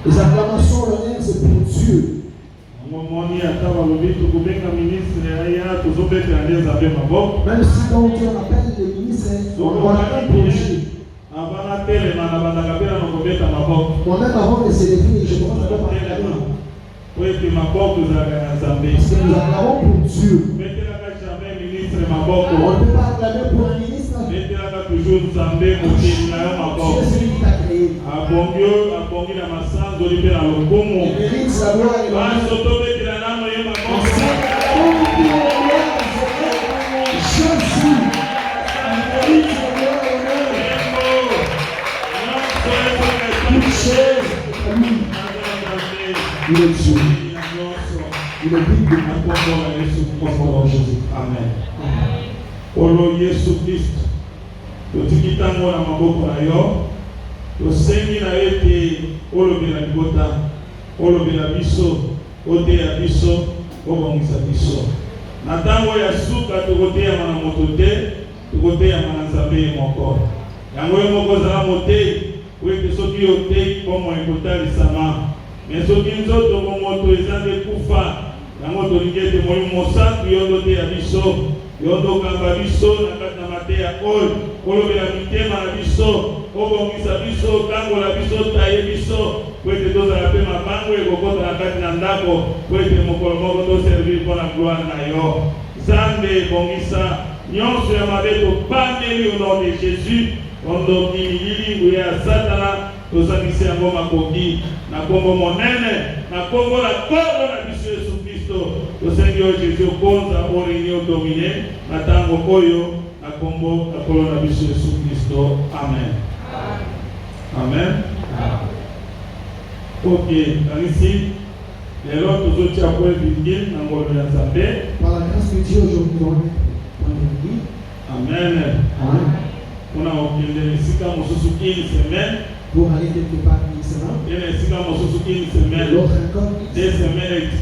Les acclamations, l'honneur, c'est pour Dieu. Même si quand Dieu appelle les ministres, on doit l'approcher. Moi-même avant de se lever, je commence à parler la main. Parce que nous acclamons pour Dieu. On ne peut pas acclamer pour un ministre. Dieu est celui qui t'a créé. Il mérite sa gloire et l'honneur. Jésus. Il est Dieu. Il est digne de Jésus. Amen. Olo Yesu Christ. Totikitango na maboko na yo. Tosengi na ete olobela libota. Olobela biso. Oteya biso. Obongisa biso. Na tango ya suka tokoteya na moto te. Tokoteya na Nzambe moko. Yango yo moko zala motei. Wete soki otei komo ekotalisama. Mais soki nzoto moto ezande kufa. Yango tolingete moyo mosantu yondo te ya biso. Yondo kamba biso na kati na mateya oyo. Kolobela mitema na biso. Obongisa biso. Kango la biso taye biso. Kwete tozala pe mabango ekokota na kati na ndako. Kwete mokolo moko toservir mpona gloire na yo. Nzambe bongisa nyonso ya mabe topambeli au nom de Jésus. Ondoki milingu ya Satana. Tozangisi yango makoki na kombo monene na kombo la kolo na biso Yesu Kristo. Tosengi yo Jésus okonza orini odomine na tango oyo na kombo la kolo na biso Yesu Kristo. Amen. Amen. Ok, ici, les autres qui ont été virgule dans le Nzambe. Par la grâce de Dieu aujourd'hui, Amen. Amen. On a obtenu ici comme une semaine. Pour aller quelque part une semaine. Et ici comme une semaine. L'autre encore. 2 semaines, il y a une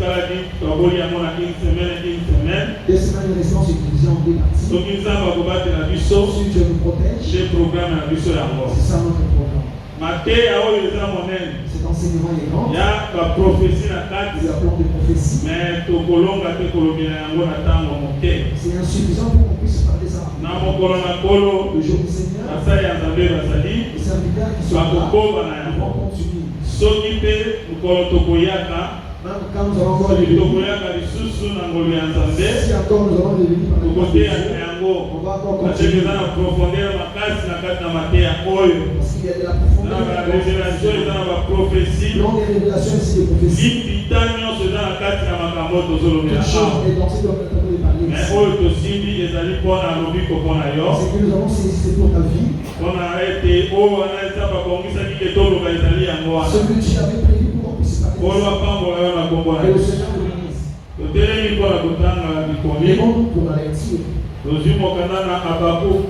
semaine. 2 semaines restant sur division en 2 parties. Donc il va combattre la biso. Si Dieu nous protège. Les programmes la biso la mort. C'est ça notre programme. Cet enseignement est grand. Il y a la prophétie la carte. Il y a plein de prophéties. Mais to kolonga te kolobina yango na tango moke. C'est insuffisant pour qu'on puisse parler ça. Na mokolo na kolo. Le jour du Seigneur. Asa ya Nzambe basali. Les serviteurs qui sont là. Bakokoba na yango. Vont continuer. Soki pe mokolo tokoyaka. Même quand nous allons encore revenir. Tokoyaka lisusu na ngolo ya Nzambe. Si encore nous allons revenir par le côté ya yango. On va encore continuer. continuer. Na profondeur makasi na kati na mateya oyo. Parce qu'il y a de la profondeur. Na la révélation et dans la prophétie. Dans les révélations ici de prophétie. Vitanya se dans la carte na makambo tozolobela. Toute chose est dans ce dont nous avons parlé. Mais oyo tosimbi ezali pona lobiko pona yo. C'est que nous avons saisi, c'est pour ta vie. Pona ete oyo anaisa bakongisa kike toloba ezali yango wana. Ce que tu avais prévu pour qu'on puisse parler. Oyo apambola yo na kombo na Et le Yesu. Seigneur nous bénisse. Totelemi mpona kotanga bikomi. Prions pour la lecture. Tozwi mokanda na Habakkuk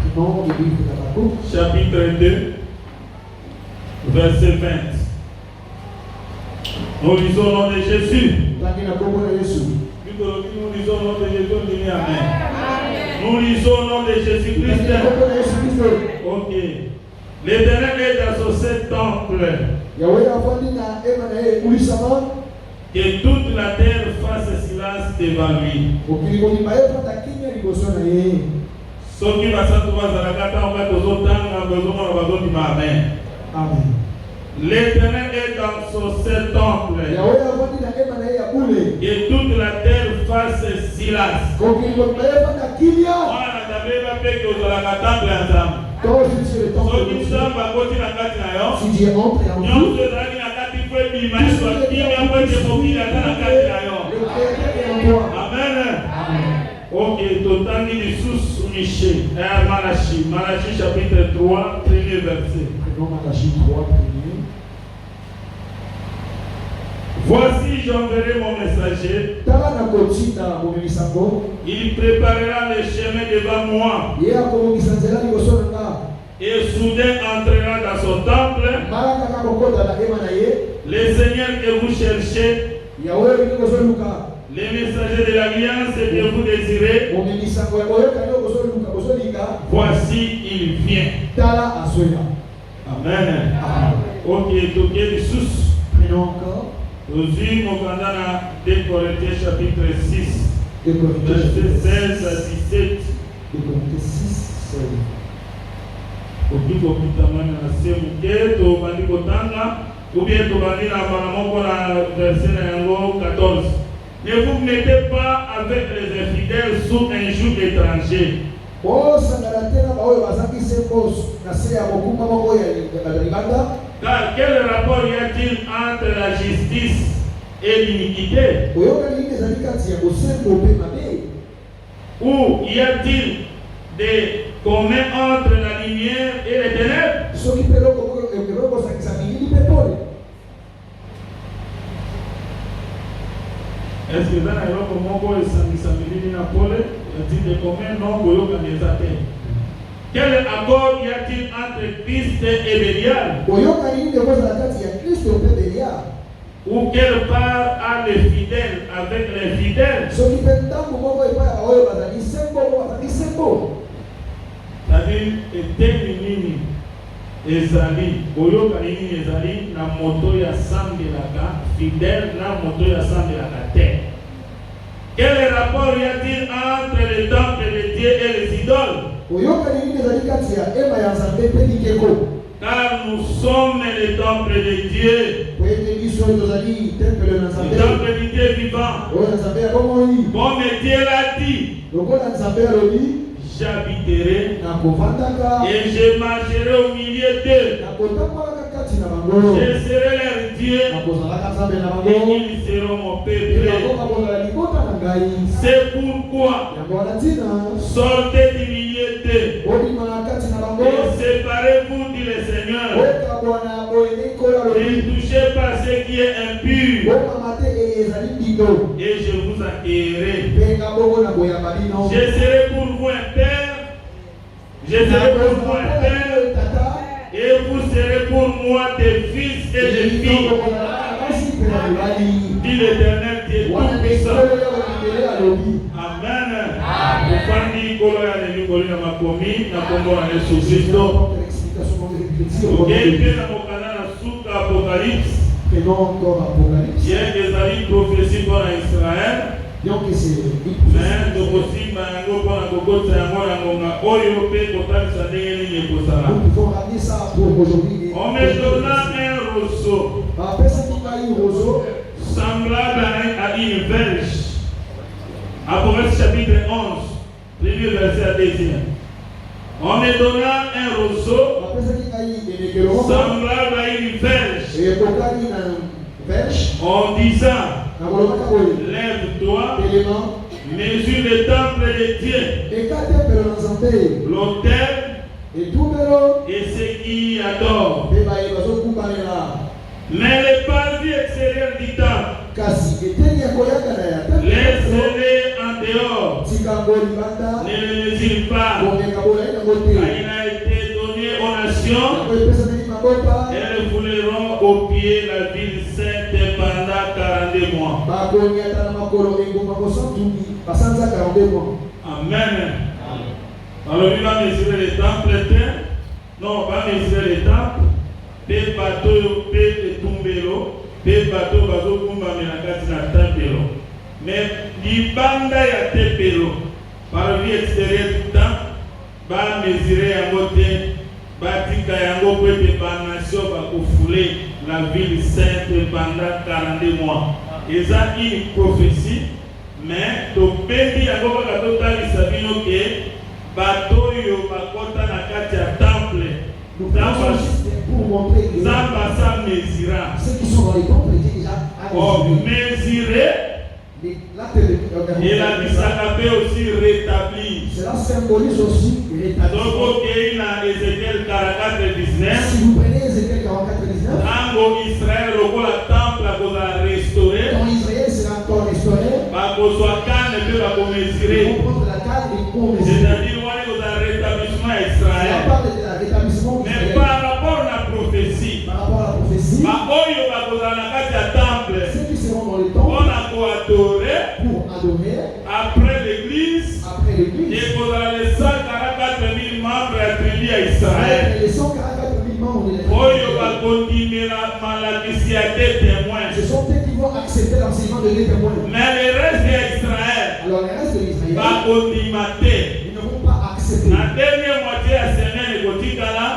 Prions le livre d'Habakkuk. chapitre 2 verset 20. Nous lisons au nom de Jésus. Nous lisons au nom de Jésus. Amen. Nous lisons au nom de Jésus-Christ. Ok. L'Éternel est dans ce temple. Que toute la terre fasse silence devant lui. Soki basatu bazalaka ntango tozotanga bezomona bazondima amen. Amen. L'Éternel est dans ce temple. Que toute la terre fasse silence. Wana tabeba peke ozolaka temple ya Nzambe. Soki Nzambe akoti na kati na yo. Nyonso ezalaki na kati po ebima nyonso akimia po ete mokili aza na kati na yo. Amen. Ok, totangi lisusu Malachie chapitre 3, premier verset. Malachie 3, premier. Voici, j'enverrai mon messager. Il préparera le chemin devant moi. Et soudain entrera dans son temple. Les seigneurs que vous cherchez. Les messagers de l'alliance que vous désirez. Voici, il vient. Amen. Amen. Ok, toqué les sous. Prenons encore. Nous vivons pendant 2 Corinthiens chapitre 6, 2 Corinthiens verset 16 à 17. 2 Corinthiens 6, 16. Okiko kitamani na sehemu keto bandiko tanga ubie to bandina moko na verset na yango 14. Ne vous mettez pas avec les infidèles sous un joug étranger. Oh sangala tena baoyo bazaki sembos na se ya mokumba moko ya libanda. Car quel rapport y a-t-il entre la justice et l'iniquité? Oyoka nini ezali kati ya bosembo mpe mabe? Ou y a-t-il des communs entre la lumière et les ténèbres? Soki mpe eloko osangisa milili mpe pole. Est-ce que dans eloko moko esangisa milili na pole? Y a-t-il des communs? Non, boyoka neza te. Quel accord y a-t-il entre Christ et Bélial? Oyoka nini ekozala kati ya Kristo mpe Belial? Ou quelle part a les fidèles avec les fidèles? Soki mpe ntango moko epai ya baoyo bazali sembo bazali sembo. C'est-à-dire eteni nini ezali boyoka nini ezali na moto ya sangelaka fidèle na moto ya sangelaka te. Quel rapport y a-t-il entre le temple de Dieu et les idoles? Oyoka nini ezali kati ya ema ya Nzambe mpe likeko? Car nous sommes le temple de Dieu, Po ete biso tozali tempele na le Nzambe. temple du Dieu vivant. Oyo na Nzambe akomoi. Comme Dieu l'a dit, Lokola Nzambe alobi j'habiterai nakovandaka et je marcherai au milieu d'eux. nakotambolaka kati na bango. Je serai leur Dieu Nakozalaka Nzambe na et bango. ils seront mon Mpe peuple. bango bakozala libota na ngai. C'est pourquoi Yango wana ntina sortez du milieu d'eux obima na kati na bango. et séparez-vous, dit le Seigneur. Okabwana boye kola Ne lobi. touchez pas ce qui est impur Bomama te ezali mbindo. et je vous accueillerai. Mpenga bongo na boyamba bino. Je serai pour vous un père. Je serai pour vous un père Tata. et vous serez pour moi des fils et des filles, dit l'Éternel Dieu Tout-Puissant. Amen. Mufandi kolo ya nelikolo na makomi na kombo na Yesu Kristo. Okende na mokanda na suka Apocalypse. Il y a des avis prophéties pour Israël. Mais tokosimba yango mpona kokotisa yango na ngonga oyo mpe kotalisa ndenge nini ekozala. On me donna un roseau semblable à une verge. Apocalypse chapitre 11, premier verset à deuxième. On me donna un roseau semblable à une verge. En disant, lève-toi, mesure le temple de Dieu, l'autel et ceux qui adorent. Mais les parvis extérieurs du temple, laissez-les en dehors, ne les mesure pas. Il a été donné aux nations, elles fouleront au pied la ville sainte pendant 42 mois. Amen. Alors il va mesurer les temples, non, on va mesurer les temples, des bateaux, des tumbelo, des bateaux, bateaux, mais l'ibanda ya tepelo, par la vie extérieure du temple, va mesurer à côté, batika yango kwete banation va fouler la ville sainte pendant 42 mois. Et ça une prophétie, mais to bendi yango baka totalisa bino ke bato yo bakota na kati ya temple. Zamba sa mesura. Ceux qui sont dans les temples étaient déjà mesuré. Et la bisakape aussi rétabli. Cela symbolise aussi rétablissement. Donc, il a Ézéchiel 44-19. Si vous prenez Ézéchiel 44-19, Tango Israël, le temple a restauré. quand Israël sera encore restauré, mesurer. ils vont prendre la carte et ils vont mesurer. C'est-à-dire, on a rétablissement à Cela Israël. parle de rétablissement Mais d'Israël. par rapport à la prophétie, Par rapport à la prophétie, ceux qui seront dans le temple on a adorer pour adorer après l'église. après l'église, Et pour les 144 000 membres attribués à Israël. les 144 000 membres membres de Oyo l'Église. bakondimela malakisi ya des témoins. Ce sont eux qui vont accepter l'enseignement de deux témoins. Mais le reste d'Israël Alors le reste de l'Israël, bakondimate. ils ne vont pas accepter. Na dernière moitié ya semaine kotikala.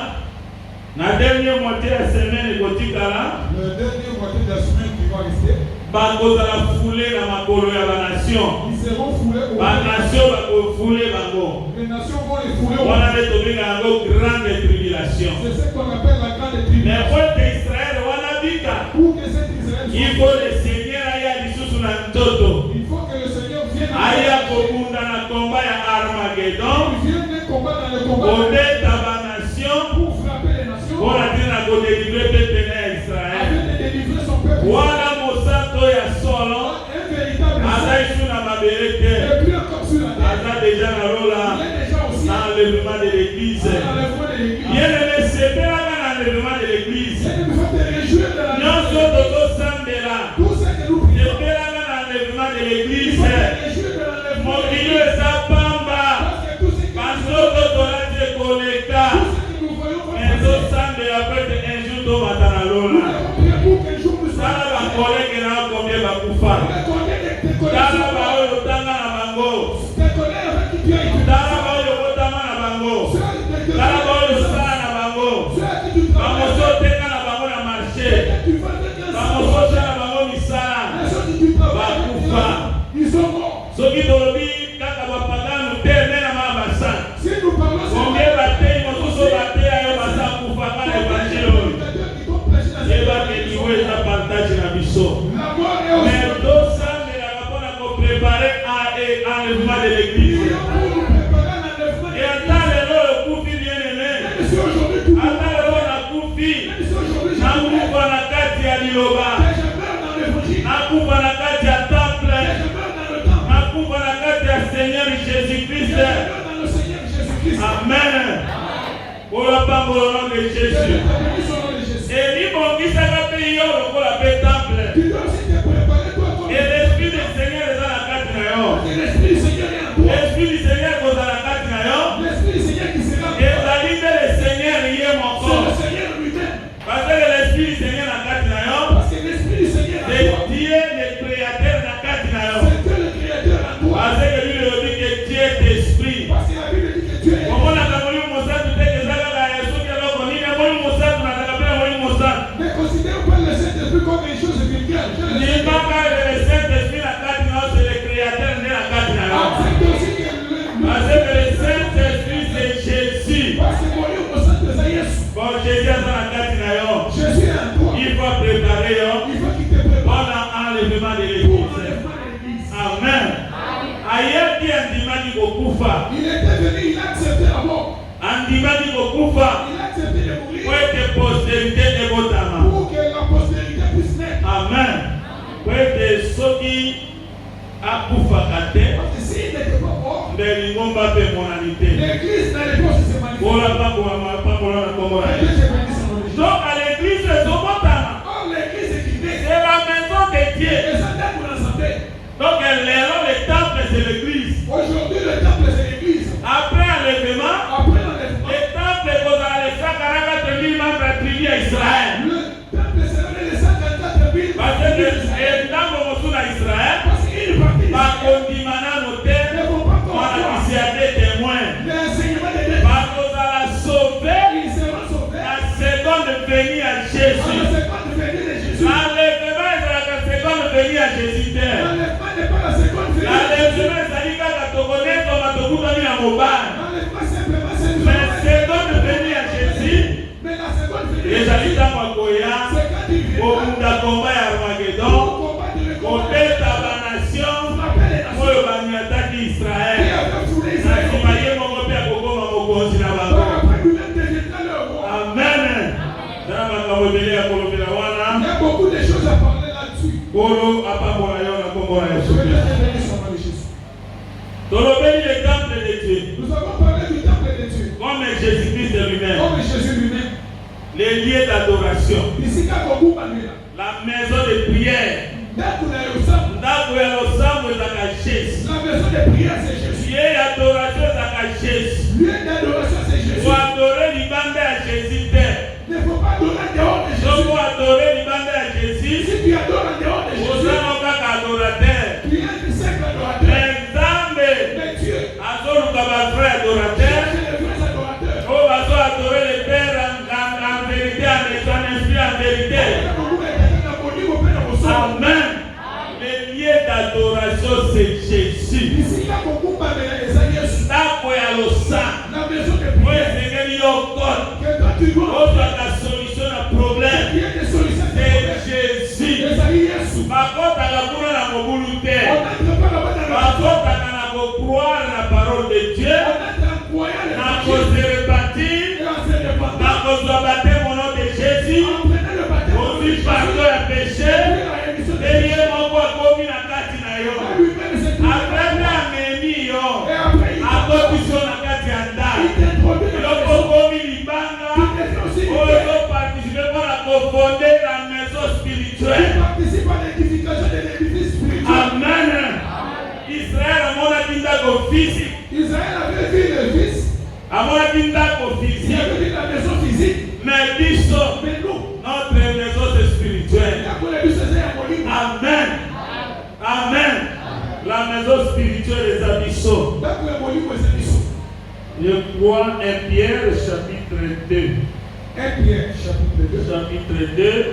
Na dernière moitié ya semaine kotikala. Le dernier moitié de la semaine qui va rester, Bakozala foulé na makolo ya banation. ils seront foulés au Banation bakofoulé bango. Les nations vont les fouler au Wana nde tobenga yango grande tribulation. C'est ce qu'on appelle la grande Mais tribulation. pour que Israël wana bika, Pour que cet Israël il faut le Seigneur aya lisusu na ntoto. il faut que le Seigneur vienne Aya kobunda na combat ya Armageddon. il vienne les combats dans le combat Kodeta banation. pour frapper les nations, Wana tina kodélivrer peuple na Israël. afin de délivrer son peuple. Wana mosanto ya solo. Un véritable Aza Israël. isu na mabele te. Et puis encore sur la terre, Aza déjà na il lola. est déjà aussi Dans l'enlèvement de l'église. dans le fond de l'église. Bien aimé, c'est bien dans l'enlèvement de l'église. C'est une fois de réjouir de la Nyonso tozosambela. Tout ce que nous prions, C'est bien dans l'enlèvement de il l'église. faut de réjouir de l'enlèvement de Mokili l'église. eza pamba. Parce que tout ce que Basoto tolati ekoleka. nous voyons comme Ezosambela pete un jour tomata na nous lola. avons prié pour qu'un jour nous Tala soyons bakoleke na combien bakufa. tes Tala baoyo tanga na bango. collègues avec qui tu as été. Tala baoyo botama na bango. Tala baoyo sala na bango. Bamoso tenga na bango na marché. Bamoso sala bango misala. Bakufa. Soki tolobi kaka bapagano te mena ma basa. Combien batei mosusu batei ayo basa kufa kana évangile oyo. Yebake liwe eza partage na biso. Mais tosandelaka mpona koprépare enlèvement de l'église. Et ata lelo okufi bien aimé. Ata lelo nakufi. Nakufa na kati ya liloba. Nakufa na kati ya temple. Nakufa na kati ya Seigneur Jésus-Christ. Amen. Pour la parole au nom de Jésus. Et libongisaka mpe yo lokola mpe temple. Et l'esprit du Seigneur eza na kati na yo. L'esprit du Seigneur kozala na kati na yo. Ezali nde le Seigneur ye moko. Parce que l'esprit du Seigneur na kati na yo. C'est Dieu le créateur na kati na yo. Parce que lui le dit que Dieu est esprit. Omonaka molimo mosantu te ezalaka ya soki eloko nini ya molimo mosantu nazaka mpe na molimo mosantu. Ne considère pas le Saint-Esprit comme une chose vulgaire. Limbaka le Saint-Esprit na kati na yo, c'est le créateur nde na kati na yo. Accepte aussi que Parce que le Saint-Esprit c'est Jésus. parce que mon Dieu me sent des aïeux. Bon, Jésus aza na kati na yo. Jésus est en toi. Il faut préparer yo Il faut qu'il te prépare mpona enlèvement de pour l'église. l'enlèvement de l'église. Amen. Ayaki andimaki kokufa. Il était venu, il a accepté la mort. Andimaki kokufa Il a accepté de po mourir ete postérité ebotama. pour que la postérité puisse naître. Amen. Po ete soki akufaka te Parce que s'il n'était pas mort, nde lingomba mpe emonani te. l'église n'allait pas se manifester. Mpona pambola na kombo na Que Yesu. Dieu bénisse son nom. Donc à l'église ezobotama. Or, l'église est qui naît. C'est la maison de Dieu. Et ça date pour la santé. Donc le temple c'est l'église. Aujourd'hui, le temple, c'est l'église. Après enlèvement, Après l'enlèvement, le temple kozala les 144 000 membres attribués à Israël. le temple sera les 144 000. Parce que ntango mosusu na Israël Parce qu'une partie des bakondima nano te ne vont pas wana comprendre kisi ya des témoins. l'enseignement de Dieu. Bakozala sauvé Ils seront sauvés la seconde venue à à la Jésus. seconde venue de Jésus. L'enlèvement ezalaka seconde venue à Jésus te. L'enlèvement n'est pas la seconde venue de Jésus. L'enlèvement ezali kaka tokonekoma tokutami na mobali. L'enlèvement simplement c'est une Mais chose. seconde venue à Jésus Mais la seconde venue de ezali Jésus, ntango akoya c'est quand il vient kobunda komba ya pour Armageddon combattre le combat. kobeta banation Frapper les nations oyo banyataki qui Israël. avaient foulé Na Israël. nsima ye moko mpe akokoma mokonzi na Par bango. après lui-même deviendra leur roi. Amen. Tala makambo ebele ya kolobela Il wana y a beaucoup de choses à parler là-dessus. kolo apambola yo na kombo na Je Yesu vais Kristo. te donner son nom de Jésus. Tolobeli le temple de Dieu Nous avons parlé du temple de Dieu. comme Jésus-Christ lui-même, Comme Jésus lui-même. les lieux d'adoration, Ici, quand on coupe à lui, là. la maison de prière, Là, pour les ressemble. ndako ya losambo ezaka Jésus. La maison de prière, c'est Jésus. Lieu ya adoration ezaka Jésus. Lieu d'adoration, c'est Jésus. Koadore libanda ya Jésus te. Ne faut d'adoration, c'est Jésus. Bisika kokumba mbele eza Yesu. Ndako ya losa. La maison de Oyo prière. esengeli yo kote. Que toi tu dois. Ozwaka solution na problème. Il y a des solutions. C'est Jésus. Ezali Yesu. Bakotaka kuna na mobulu te. On n'entre pas là-bas dans la maison. Bakotaka na kocroire na parole de Dieu. On entre en croyant les Na paroles. kozere bâtir. Et en se répandant. Na kozwa baptême au nom de Jésus. En prenant le baptême. Ozwi pardon ya péché. Puis la rémission de Eye moko akomi na kati na yo. lui-même c'est tout. Après amemi yo. Et après il Akotisi yo na kati ya ndako. t'introduit dans la Eloko maison. okomi libanga. Tu t'es aussi Oyo participe mpona kofonder la maison tu spirituelle. participes à l'édification de l'édifice spirituel. Amen. Israël amonaki ndako physique. Israël avait vu le fils. Amonaki ndako Il physique. avait vu la maison physique. Mais biso, Mais nous, notre maison c'est spirituelle. la première vie c'est un monument. Amen. Amen. La maison spirituelle est à biso. La première monument c'est Bissou. Je crois 1 Pierre chapitre 2. 1 Pierre chapitre 2. Chapitre 2.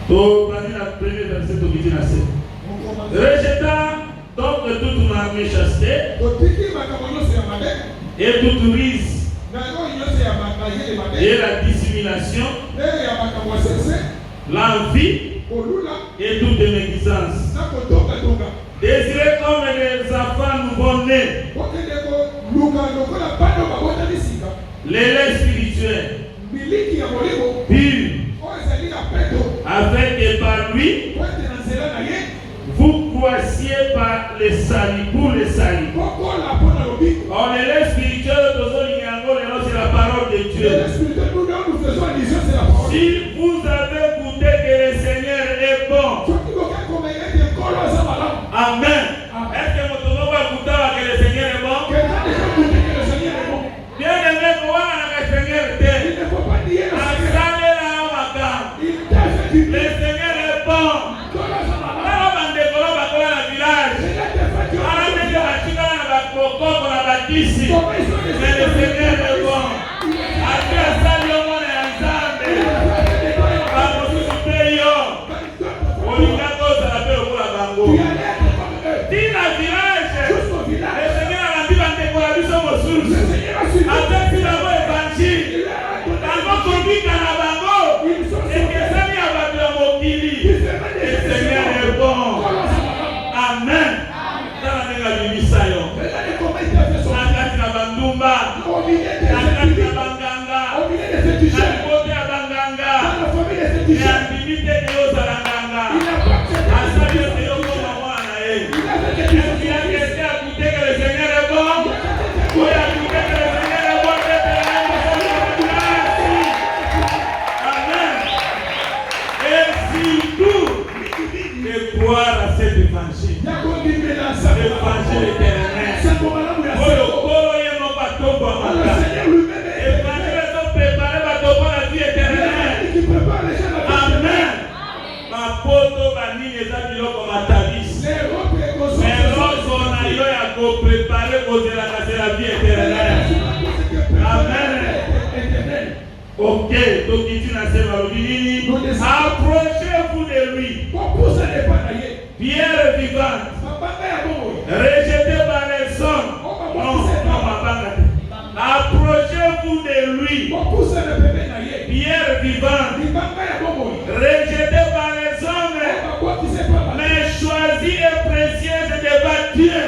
Donc, la première verset au milieu de la scène. On commence. Rejetant donc toute ma méchanceté Totiki makambo nyonso ya mabe. et toute ruse Nango nyonso ya mayele mabe. et la dissimulation, Ya makambo ya sese. l'envie Kolula. et toute médisance. Na kotonga. Désirez comme les enfants nouveau-nés, Okendeko luka lokola bado babotami sika. les laits spirituels, Miliki ya molimo. purs, Oyo ezali na peto. afin que par lui, Po ete na nzela na ye. vous croissiez par les salis, pour les salis. Kokola mpo na lobiko. Or, les laits spirituels, c'est la parole de Dieu. L'esprit de nous faisons allusion, c'est la parole. Si vous avez goûté que le Seigneur est bon, Soki bokoki komenya ete nkolo aza malamu. Amen. Est-ce que votre nom va goûter que le Seigneur est bon? Quelqu'un déjà goûté que le Seigneur est bon. Bien aimé, comment on a le Seigneur Il était? ne faut pas nier le Seigneur. Il t'a fait du Le bien. Seigneur est bon. Nkolo aza malamu. Kala bandekolo bakola na village. Seigneur t'a fait du Kala ndenge bien. batika na bakokoko na batisi. Comment ils sont les Mais le Seigneur est bon. Ati asali yo mwana ya Nzambe. Bamosusu mpe yo. Olinga kozala mpe lokola bango. Tu allais être comme eux. Tina village. Jusqu'au Le village. Seigneur alandi bandeko na biso mosusu. Le Seigneur a suivi. Apesi bango évangile. Il leur a donné. Bango kobika na bango. Ils sont sauvés. Ekesani ya bato ya mokili. Ils fermaient Le des Seigneur yeux. est bon. Nkolo aza malamu. Amen. Tala ndenge abimisa yo. Regardez comment il t'a fait Na sortir. kati na bandumba. Au milieu des Na kati na épidémies. banganga. Au milieu des Na féticheurs. libote ya banganga. Dans la famille des Me féticheurs. andimi te ke ozala nganga. Il n'a pas accepté. Asali yo te yokoma mwana na ye. Il a fait quelque chose. Est-ce qu'il y a quelqu'un à goûter que le Seigneur est bon? Oui, à goûter que le Seigneur est bon, que le Seigneur est bon. Amen. Et surtout, de croire à cet évangile. L'évangile éternel. Oyo kolo ye moko atombo amaka. Évangile ezo préparé bato mpo na vie éternelle. Amen. Mapoto banini eza biloko matabisi. Mais roso na yo ya koprépare kozelaka c'est la vie éternelle. Amen. Ok, donc ici na se balobi nini? Approchez-vous de lui. Pierre vivante, rejeté par les hommes. Non, mabanga te. Approchez-vous de lui. Pierre vivante, rejeté par les hommes, mais choisi et précieuse devant Dieu.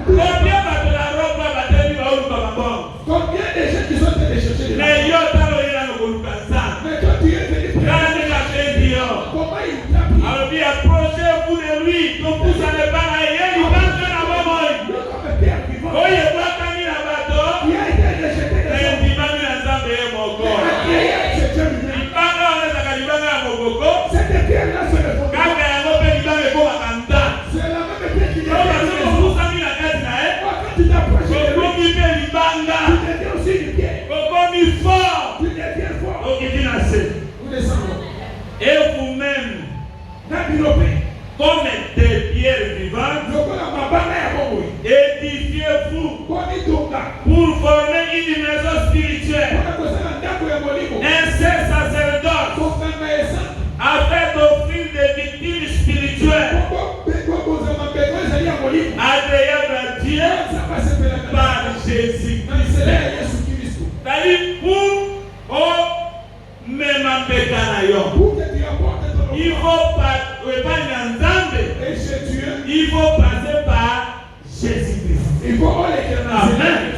Combien va de la robe va battre va oluka mabongo? Combien de gens qui sont allés chercher de la Mais yo talo yena no koluka nzambe. mais toi tu es venu Kande ka pezi yo. comment il t'a pris Alors bien approchez-vous de lui. Jésus-Christ. C'est-à-dire pour même un pécanayon. Il faut pas il faut passer par Jésus-Christ. Il faut aller Amen.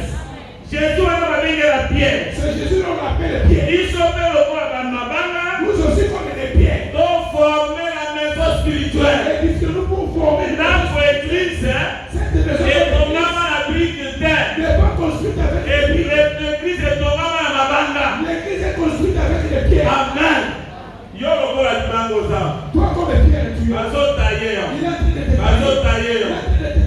Jésus on appelle la pierre. C'est Jésus on l'appelle pierre. Il sauve le corps dans ma banga. Nous aussi comme des pierres. Donc former la maison spirituelle. Et puisque nous pouvons former dans l'église, et comment la brique de terre. n'est pas construite avec et puis l'église est comment la banga. L'église est construite avec des pierres. Amen. Yo le corps la bango ça. Toi comme des pierres tu es. Bazo taillé. Il a dit de te Bazo taillé.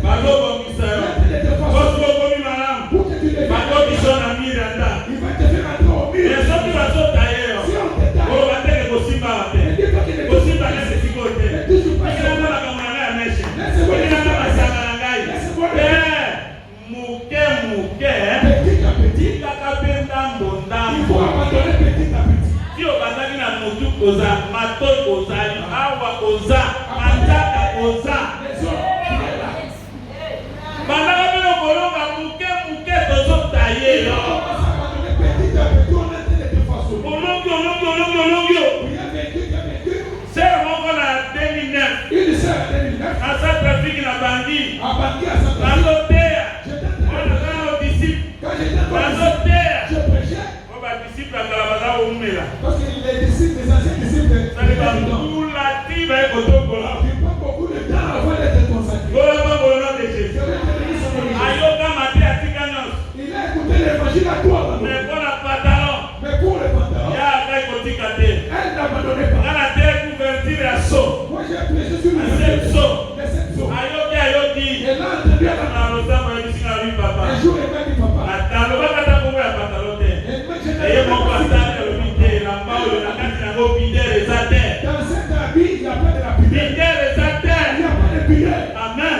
Bazo commissaire. Bazo commis madame. pour que tu le Bazo qui sont amis d'anda. il va te faire entrer au mur. Les autres bazo taillé. Si on te taille, On va faire que possible à ne dis pas qu'il est possible à laisser si côté. Ne dis pas Il que a pas la camarade à mèche. Laissez-moi Il a pas la sangarangai. Laissez-moi Mouké. petit à petit. Kakape ndambo Il faut ndambo. abandonner petit à petit. Si on va dire na mutu koza, mato koza, awa koza, mataka koza. Les autres qui est là. Bandaka bino kolonga mouké tozo taillé On yo. va s'abandonner petit à petit. On est en train de te façonner. Olongi. Il a vécu. C'est mon na 2009. Une sœur à 2009 Na sa trafic na bandi. a bâti à sa Na famille. loteya. J'étais On très a nos disciples. Quand j'étais Na comme loteya. je prêchais, On va disciples à Kalabaza ou Mela. parce que les disciples, les anciens disciples, Ça les va ils n'ont tout la tiba et kotokola. pas beaucoup de temps avant d'être consacrés. Gola ba gola de Je Jésus. vais te donner son origine. Ayoka mate atika nyos. Il a écouté l'évangile à toi, Mais pour la pantalon. mais pour les pantalons, Ya kai kotika te. elle n'abandonnait pas. Kana te couverture ya so. Moi j'ai prêché sur le Sept sauts. les 7 sauts. Ayoki. Et là, entendu à la Na rosa mo yebisi na lui papa. un jour, il m'a dit, papa, Atalo bakata ko ya pantalon te. et moi j'étais Eye mo pasale lo bite na paulo na kati na go bidere za te. dans cet habit, il n'y a pas de la pudeur. Bidere za te. Il n'y a pas de pudeur. Amen.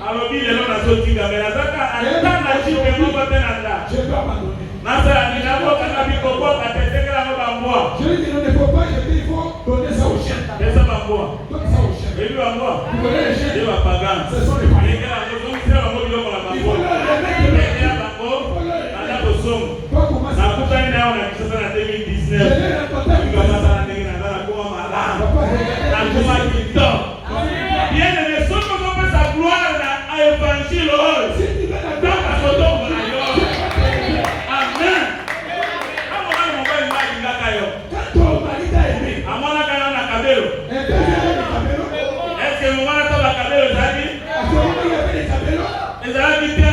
alobi lelo nazotinga me nazaka ata na chipe moko te na nda Je dois abandonner. nasala ninakokanga bikokoka tetekelanga bambwa Je lui dis non, il ne faut pas jeter, il faut donner ça au chien. pesa bambwa Donne ça au chien. ebi bambwa Vous connaissez les chiens? ye bapagana Ce sont les païens. ekela kozongisela bango biloko na Il faut bango leur remettre le ekela bango naza kosomo Toi, comment ça? nakutani na yo na kisasa na Je 2019 l'ai rencontré avec ikabasala ndenge naza nakoma malamu Papa, j'ai nakoma kitoko bien aimé soki ozopesa gloire na évangile oyo Si tu veux la taka kotongo na yo amen amokani mobali ngo alingaka yo quand ton mari t'a aimé, amonaka yo na kabelo et puis il y avait des camélos, eske momana to bakabelo ezalaki à ce moment il y avait des camélos, ezalaki te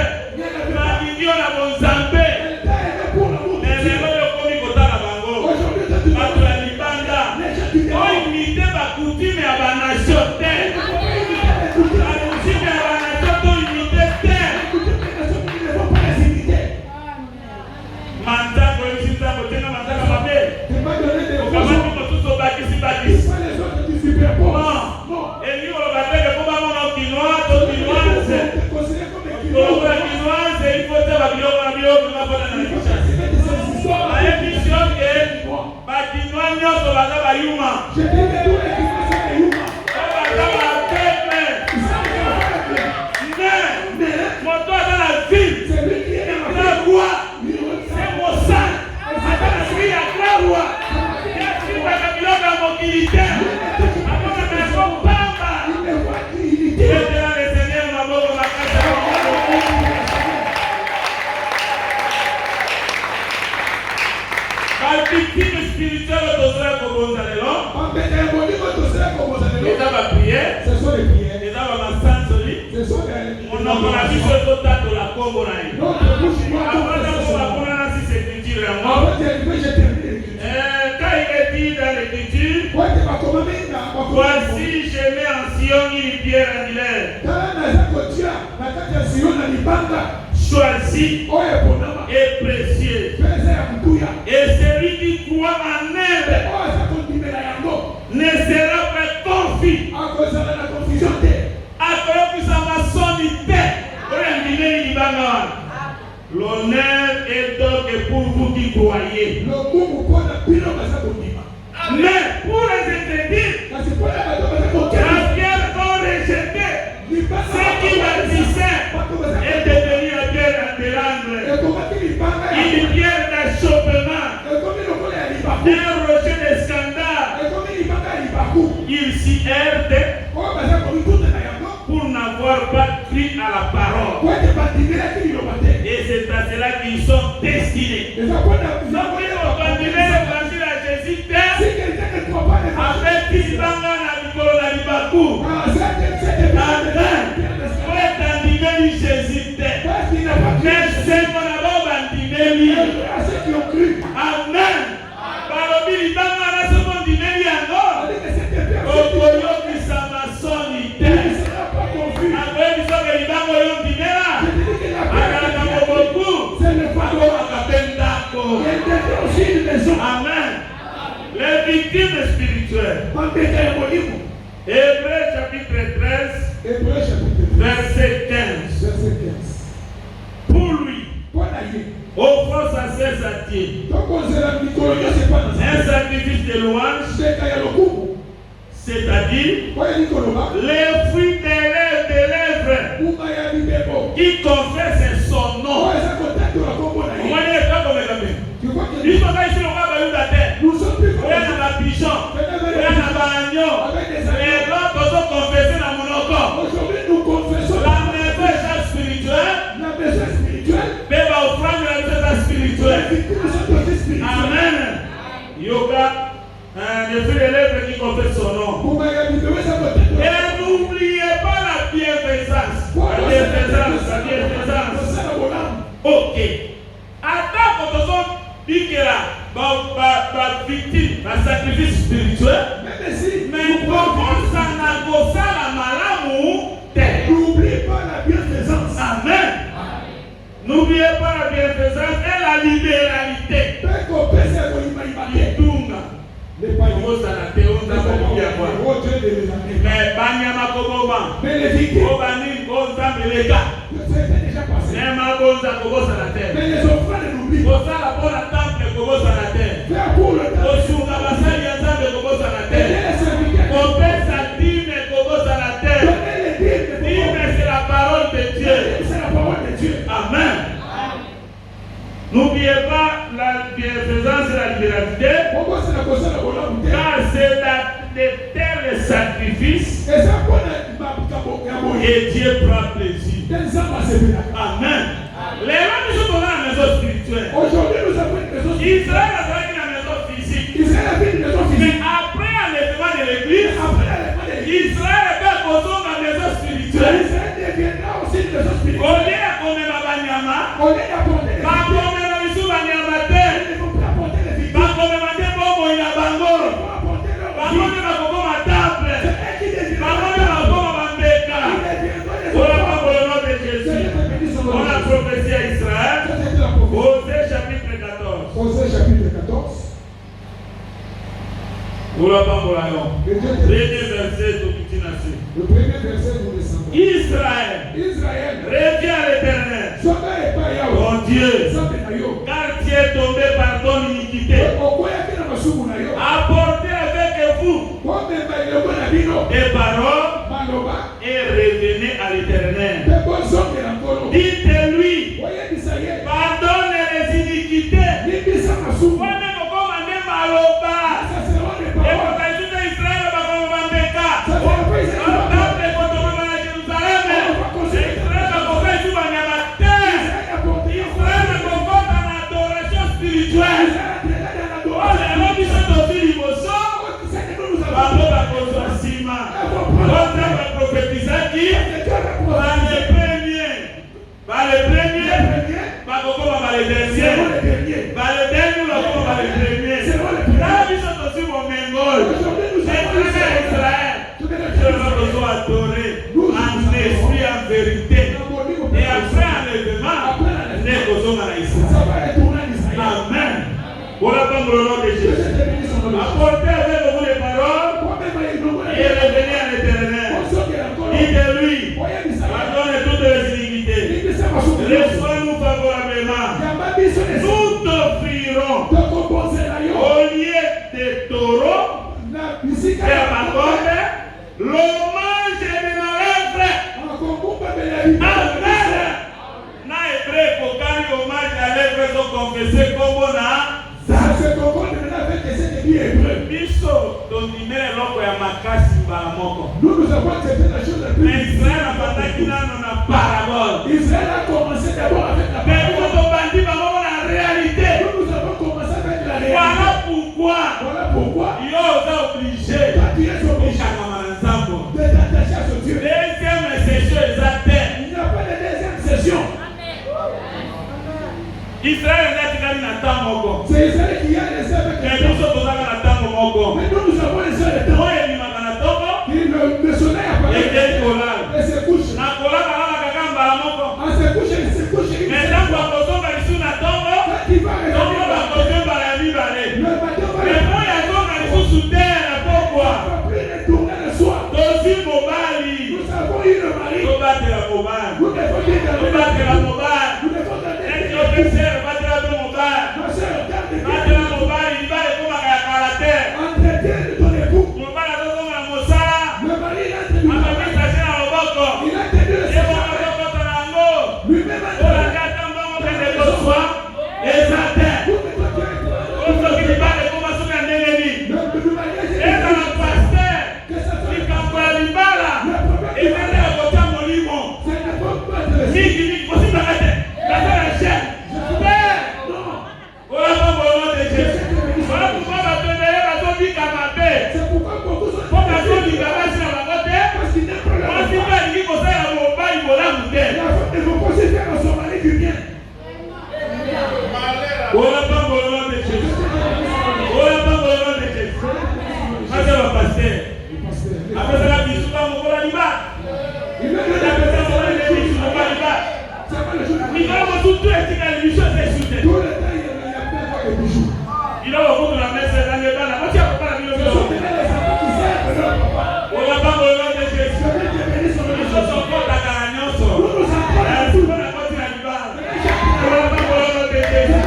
nalingi yo na bonzambe elle t'a aimé pour l'amour de Dieu. lelo oyo okomi kotala bango Aujourd'hui, toi, tu bato vas ya libanda les gens du démon. oimite bakutime ya banation te bakutime ya banation to imite te manzako oyebisi nzambo tenga manzaka mabe okamati mosusu obakisi bakisi elingi koloba teke po bamona kinois to kinoise kolokola kinoise ifo te babiloko na biloko ngapona na likishasi bayebisi yo ke bakinois nyonso baza bayuma baza bapeple me moto aza na ville na roi c'est mosala aza na vie ya grand roi yasibaka biloko ya mokili te amonaka yango pamba etela le seigneur maboko makasi bavictime spirituelle tozala kobonza lelo eza bapriere eza bamasansoli monoko na biso ezotatola nkombo na ye apanako bakomana na six écriture yango quand il est dit dans l'écriture voici je mets en Sion une pierre angulaire choisie et précieuse et celui qui croit en elle ne sera pas confus akoyokisama soni te oyo ndimeli libanga wana l'honneur est donc pour vous qui croyez mais pour les interdits la pierre ont rejeté ce qui bâtissait est devenu la pierre de l'angle une pierre d'achoppement, un rocher de scandale. Il s'y heurte pour n'avoir pas cru à la parole. Et c'est à cela qu'ils sont destinés. Donc, ils vont continuer l'évangile à Jésus, avec qui banga na likolo na libaku. Amen. Pour être endimeli Jésus, mais c'est mon amour endimeli. Amen. Balobi libanga na se mon endimeli yango. Okoyo kisama soni te. Akoyo bisoke libango yo ndimela. Akalaka moboku. Ako akapendako. Amen. Les victimes spirituelles. Hébreux chapitre 13, verset 15. Pour lui, offrons sa cesse à Dieu. Un sacrifice de louange, c'est-à-dire les fruits des lèvres qui confessent son nom. Nous sommes pas ici, on va bailler la terre. On a la pigeon, on a la bagnon. Les autres sont confessés dans mon corps. La maison est spirituelle. Mais va offrande la maison spirituelle. Amen. Yoga, les fruits des lèvres qui confessent son nom. Et n'oubliez pas la bienfaisance. La bienfaisance. Ok. Attends quand on dit que la victime, la sacrifice spirituel, mais comment ça n'a pas ça la malamu? N'oubliez pas la bienfaisance. Amen. N'oubliez pas la bienfaisance et la libéralité. Mais Banyama Koboma, Obani, Bonza Meleka, Nema Bonza Kobosa la terre. Bosa la bonne temple Kobosa la terre. Osunga Basali Yazambe Kobosa la terre. Kopesa dîme Kobosa la terre. Dîme c'est la parole de Dieu. Amen. N'oubliez pas la bienfaisance et la libéralité, car c'est de tels sacrifices et Dieu prend plaisir. Amen. Les gens qui sont dans la maison spirituelle, Israël a travaillé dans la maison physique. Mais après l'enlèvement de l'église, Israël est posé dans la maison spirituelle. Au lieu de commettre la banyama, on a prophétie à Israël. Osée chapitre 14. Osée chapitre 14. Le premier verset nous descendons. Israël, reviens à l'Éternel, ton Dieu, car tu es tombé par ton iniquité. Apportez avec vous des paroles et revenez à l'Éternel. Dites-lui, pardonne les iniquités. Apportez avec vous les paroles et revenez à l'Éternel. Dites-lui, pardonne toutes les iniquités. Reçois-nous favorablement. Nous t'offrirons au lieu des taureaux et à ma corde l'hommage de nos lèvres. Amen. Na hébreu, kokani hommage confesse kombo na ça se concorde maintenant avec les ennemis hébreux. biso tondimele eloko ya makasi mbala moko. Nous avons accepté la chose la plus Mais Israël abandaki nano na parabole. Israël a commencé d'abord avec la Mais parabole. tobandi bango na réalité. Nous avons commencé avec la réalité. Voilà pourquoi Voilà pourquoi yo oza obligé toi tu es obligé okangama na nzambo. de t'attacher à ce Dieu. Deuxième session eza te. Il n'y a pas de deuxième session. Israël eza tikali na ntango moko. C'est Israël qui a laissé avec Mais le temps. biso tozaka na ntango moko. Mais nous avons laissé le temps. Oyo ebimaka na ntongo Le soleil apparaît ekei kolala. et se couche. Na kolala kaka kaka mbala moko. En se couche, il se couche. Mais ntango akozonga lisu na ntongo Quand il va ntongo revenir, bakozwe mbala ya mibale. le bateau va Mais oyo azonga lisusu te na pokwa va plus retourner le soir. tozwi mobali Nous avons eu le mari. tobatela mobali Nous devons dire que tobatela mobali nous devons donner eki opesere batela mpe mobali ma soeur, regarde batela mobali libala ekomaka ya kala te entretien de ton époux. mobali azozonga na mosala Le mari il a tenu amamisase na loboko il a tenu le ye moko savoir. azokota na yango Lui-même a tenu. olanda ata mbongo kende kozwa eza te osoki libala ekoma soki ya ndenge nini Le mariage est ezala paster que ça soit likambo ya libala le problème. ezali ya kotya molimo Ce n'est pas pas de le mingi kosibaka te bazala chaine te olapa mbongo de jesu wala pourkua bato ebele bazobika mabe C'est pourquoi beaucoup sont mpo bazolinga basi na bango te parce qu'il n'est pas là. mwasi mpe alingi kosala mobali bolamu te Il faut aussi faire à son mari du bien. olapa mbongo de jesu olapa mbongo de jesu ase bapaster apesaka bisuka mokola libala Il veut que apesa mokola bisu mokola libala c'est pas le jour de mikolo mosusu etikali biso esesu te tout le temps, il y a plein de bijoux. biloko kutu na mesa ezangi ebana motia kopala bino Ce sont des enfants qui servent leur papa. olapa mbongo de jesu Je vais te bénir sur le biso jour. tokotaka na nyonso Nous nous apprenons tout. mpo na koti na libala olapa mbongo de jesu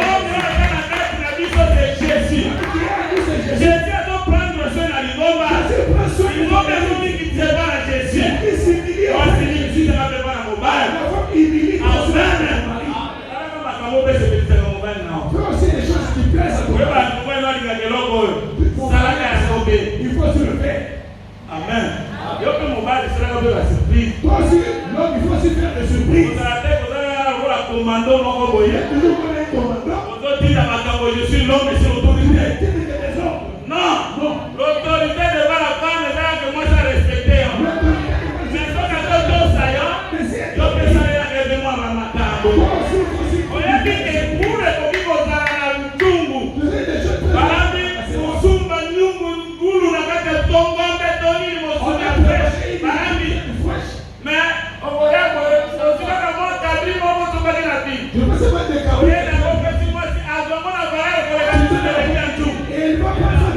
oyo aza na kati na biso de jésus jésus azoprendre soin na lingomba lingomba ezomikiteba na jésus mwasi mikitaka mpe mpa na mobali alaka makambo mpe sepelisaka mobali nao oyeba mobali alingaka eloko oyo salaka ya sobe amen yo mpe mobali esalaka mpe basurprise kozala te kozala lokola komando moko boye ozotinda makambo je suis l'homme et c'est l'autorité non l'autorité devant la femme ezala ke mwasi arespecte yo mais soki azotosa yo yo mpe salelaka ebe mwa bamakambo oyebi ke mbula ekoki kozala na ntungu balambi kosumba nyungu ngulu na kati ya tongo mpe tonini mosuni ya fresh balambi mais okoya osikaka mwa kabri moko tokaki na bino oyena kopesi mwasi azwamona valere koleka biso teleki ya ntungu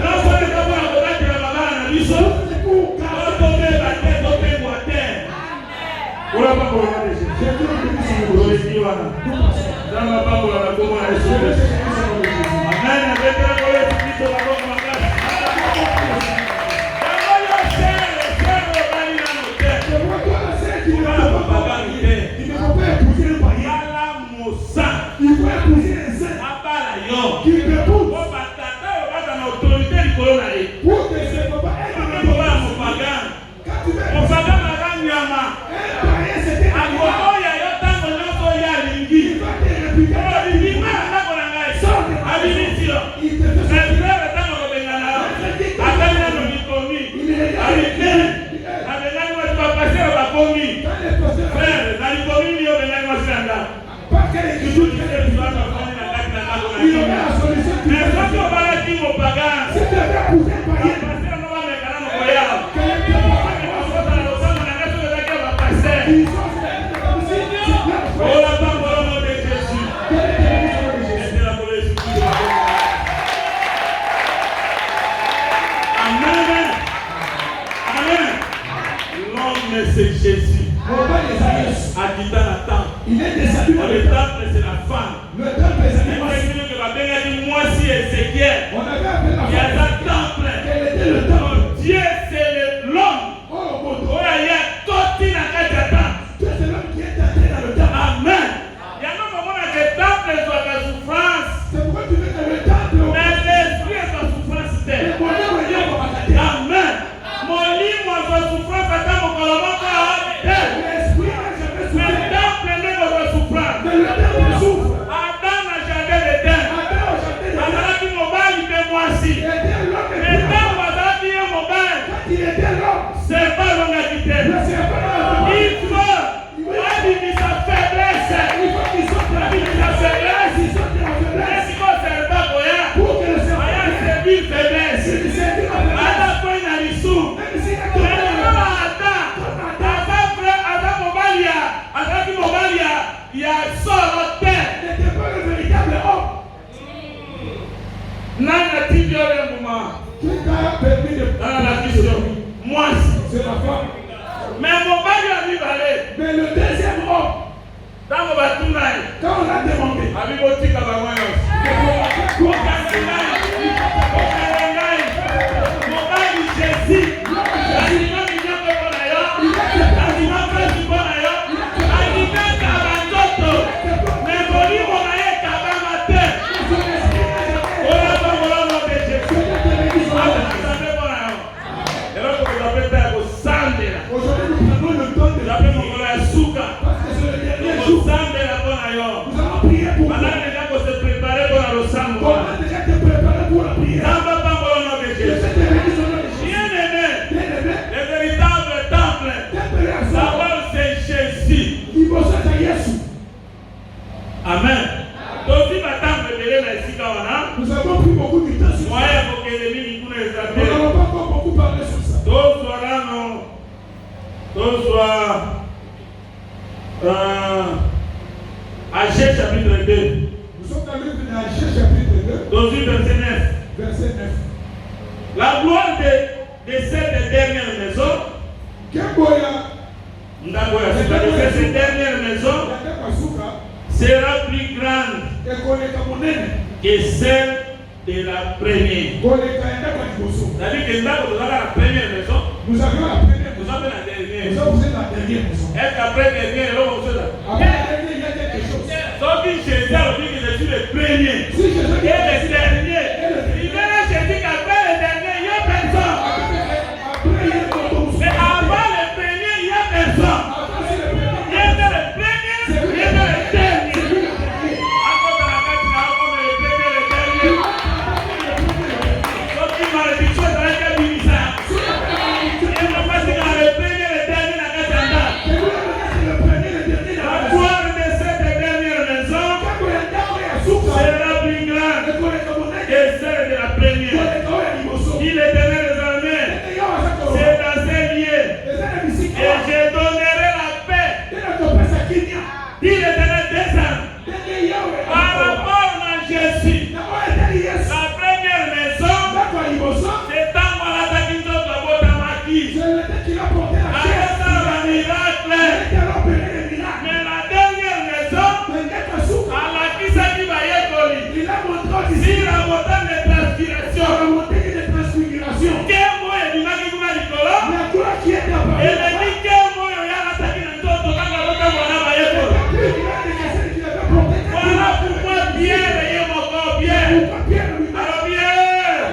nakoleka mpona kobatela mabala na biso otobeba te topengwa te olapa kolona deje oleki wana nzamba pambola na kombo na yesu kristo amen abetela kolesi biso bakoko makasi yango yo sere obali nano te kala mapagani te kala mosa abala yo po batata oyo baza na autorité likolo na ye obala mopagani mopagani aza nyama akokoya yo ntango nyonso oyo alingi obima na ndako na ngai abimisi yo frere ntango kobengana yo akali nano likomi alite abengani mwasi bapasere bakomi frere na likomi ni obengani mwasi na ndako mais soki obalaki mopagani bapasere no bamekana mokoyala okosala losango na ngai soki ezaki ya bapasere olapa mbolomo de jésus etela kolo yesu kristo amen amen l'homme c'est jésus akita na temple le temple c'est la femme que babengaki mwasi Ézéchiel yaza temple Dieu c'est l'homme oyo aya toti na kati ya temple amen yango komona ke temple ezwaka permis violer un moment. Qui t'a permis de Dans la question. Moi, c'est la femme. mais mon mari a dit balai. Mais le deuxième homme, Dans mon bâton, quand on l'a demandé, Abibotika Bamoyos. aujourd'hui nous prenons le temps de Parce que c'est le dernier jour. Nous allons prier pour vous. Pendant que les gens vont se préparer pour la Rosambo. On a déjà été préparé pour la prière. Ça va pas pour le nom de Je Jésus. sais que les gens sont des Bien aimé, bien-aimés. le véritable temple, Temple à ça soi. va c'est Jésus. Il faut ça à Jésus. Amen. Donc si ma temple est là ici quand on a, Nous avons pris beaucoup de temps sur moi ça. il faut que les lignes nous les Nous appellent. n'allons pas encore beaucoup parler sur ça. Donc soit là non, donc soit Agé chapitre 2, Nous sommes dans le livre d'Agé chapitre 2, donc verset 9. verset 9. La gloire de cette dernière maison, Kemboya, de cette dernière maison Yatapasuka, sera plus grande Ekoleka Monene, que celle de la première. Koleka Yatapa Liboso. C'est-à-dire que là, vous avez la première maison, Nous avions la première vous maison. avez la dernière. Nous avons fait la dernière maison. Est-ce qu'après la dernière, là, vous êtes là? Après la dernière, il y a quelque chose. Donc, Jésus a dit que je suis le premier. Si je Et veux le dernier. Il vient Jésus qu'après le dernier, il n'y a personne. après, il y a d'autres. Mais avant le premier, il n'y a personne. Après, c'est le premier. Il y a le premier, il y a le dernier. Encore dans la carte, il y a encore le premier et le dernier. Donc, il m'a dit que ça va être bizarre. Il m'a pas dit que le premier et le dernier, la carte en bas. C'est le premier, le dernier. La gloire de cette dernière maison sera plus grande que celle de la première. Il est donné les armées. C'est dans ces lieux. Et je donnerai la paix. Il est donné des armes. Par rapport à Jésus, la première maison, c'est tant malade qui nous a botté à maquis. Avec ça, le miracle. Mais la dernière maison, à la qui s'est dit, si la montagne de transpiration, quel mot est dit, et le dit quel mot il y a attaqué dans notre voilà pourquoi Pierre est mon corps, Pierre. Alors Pierre,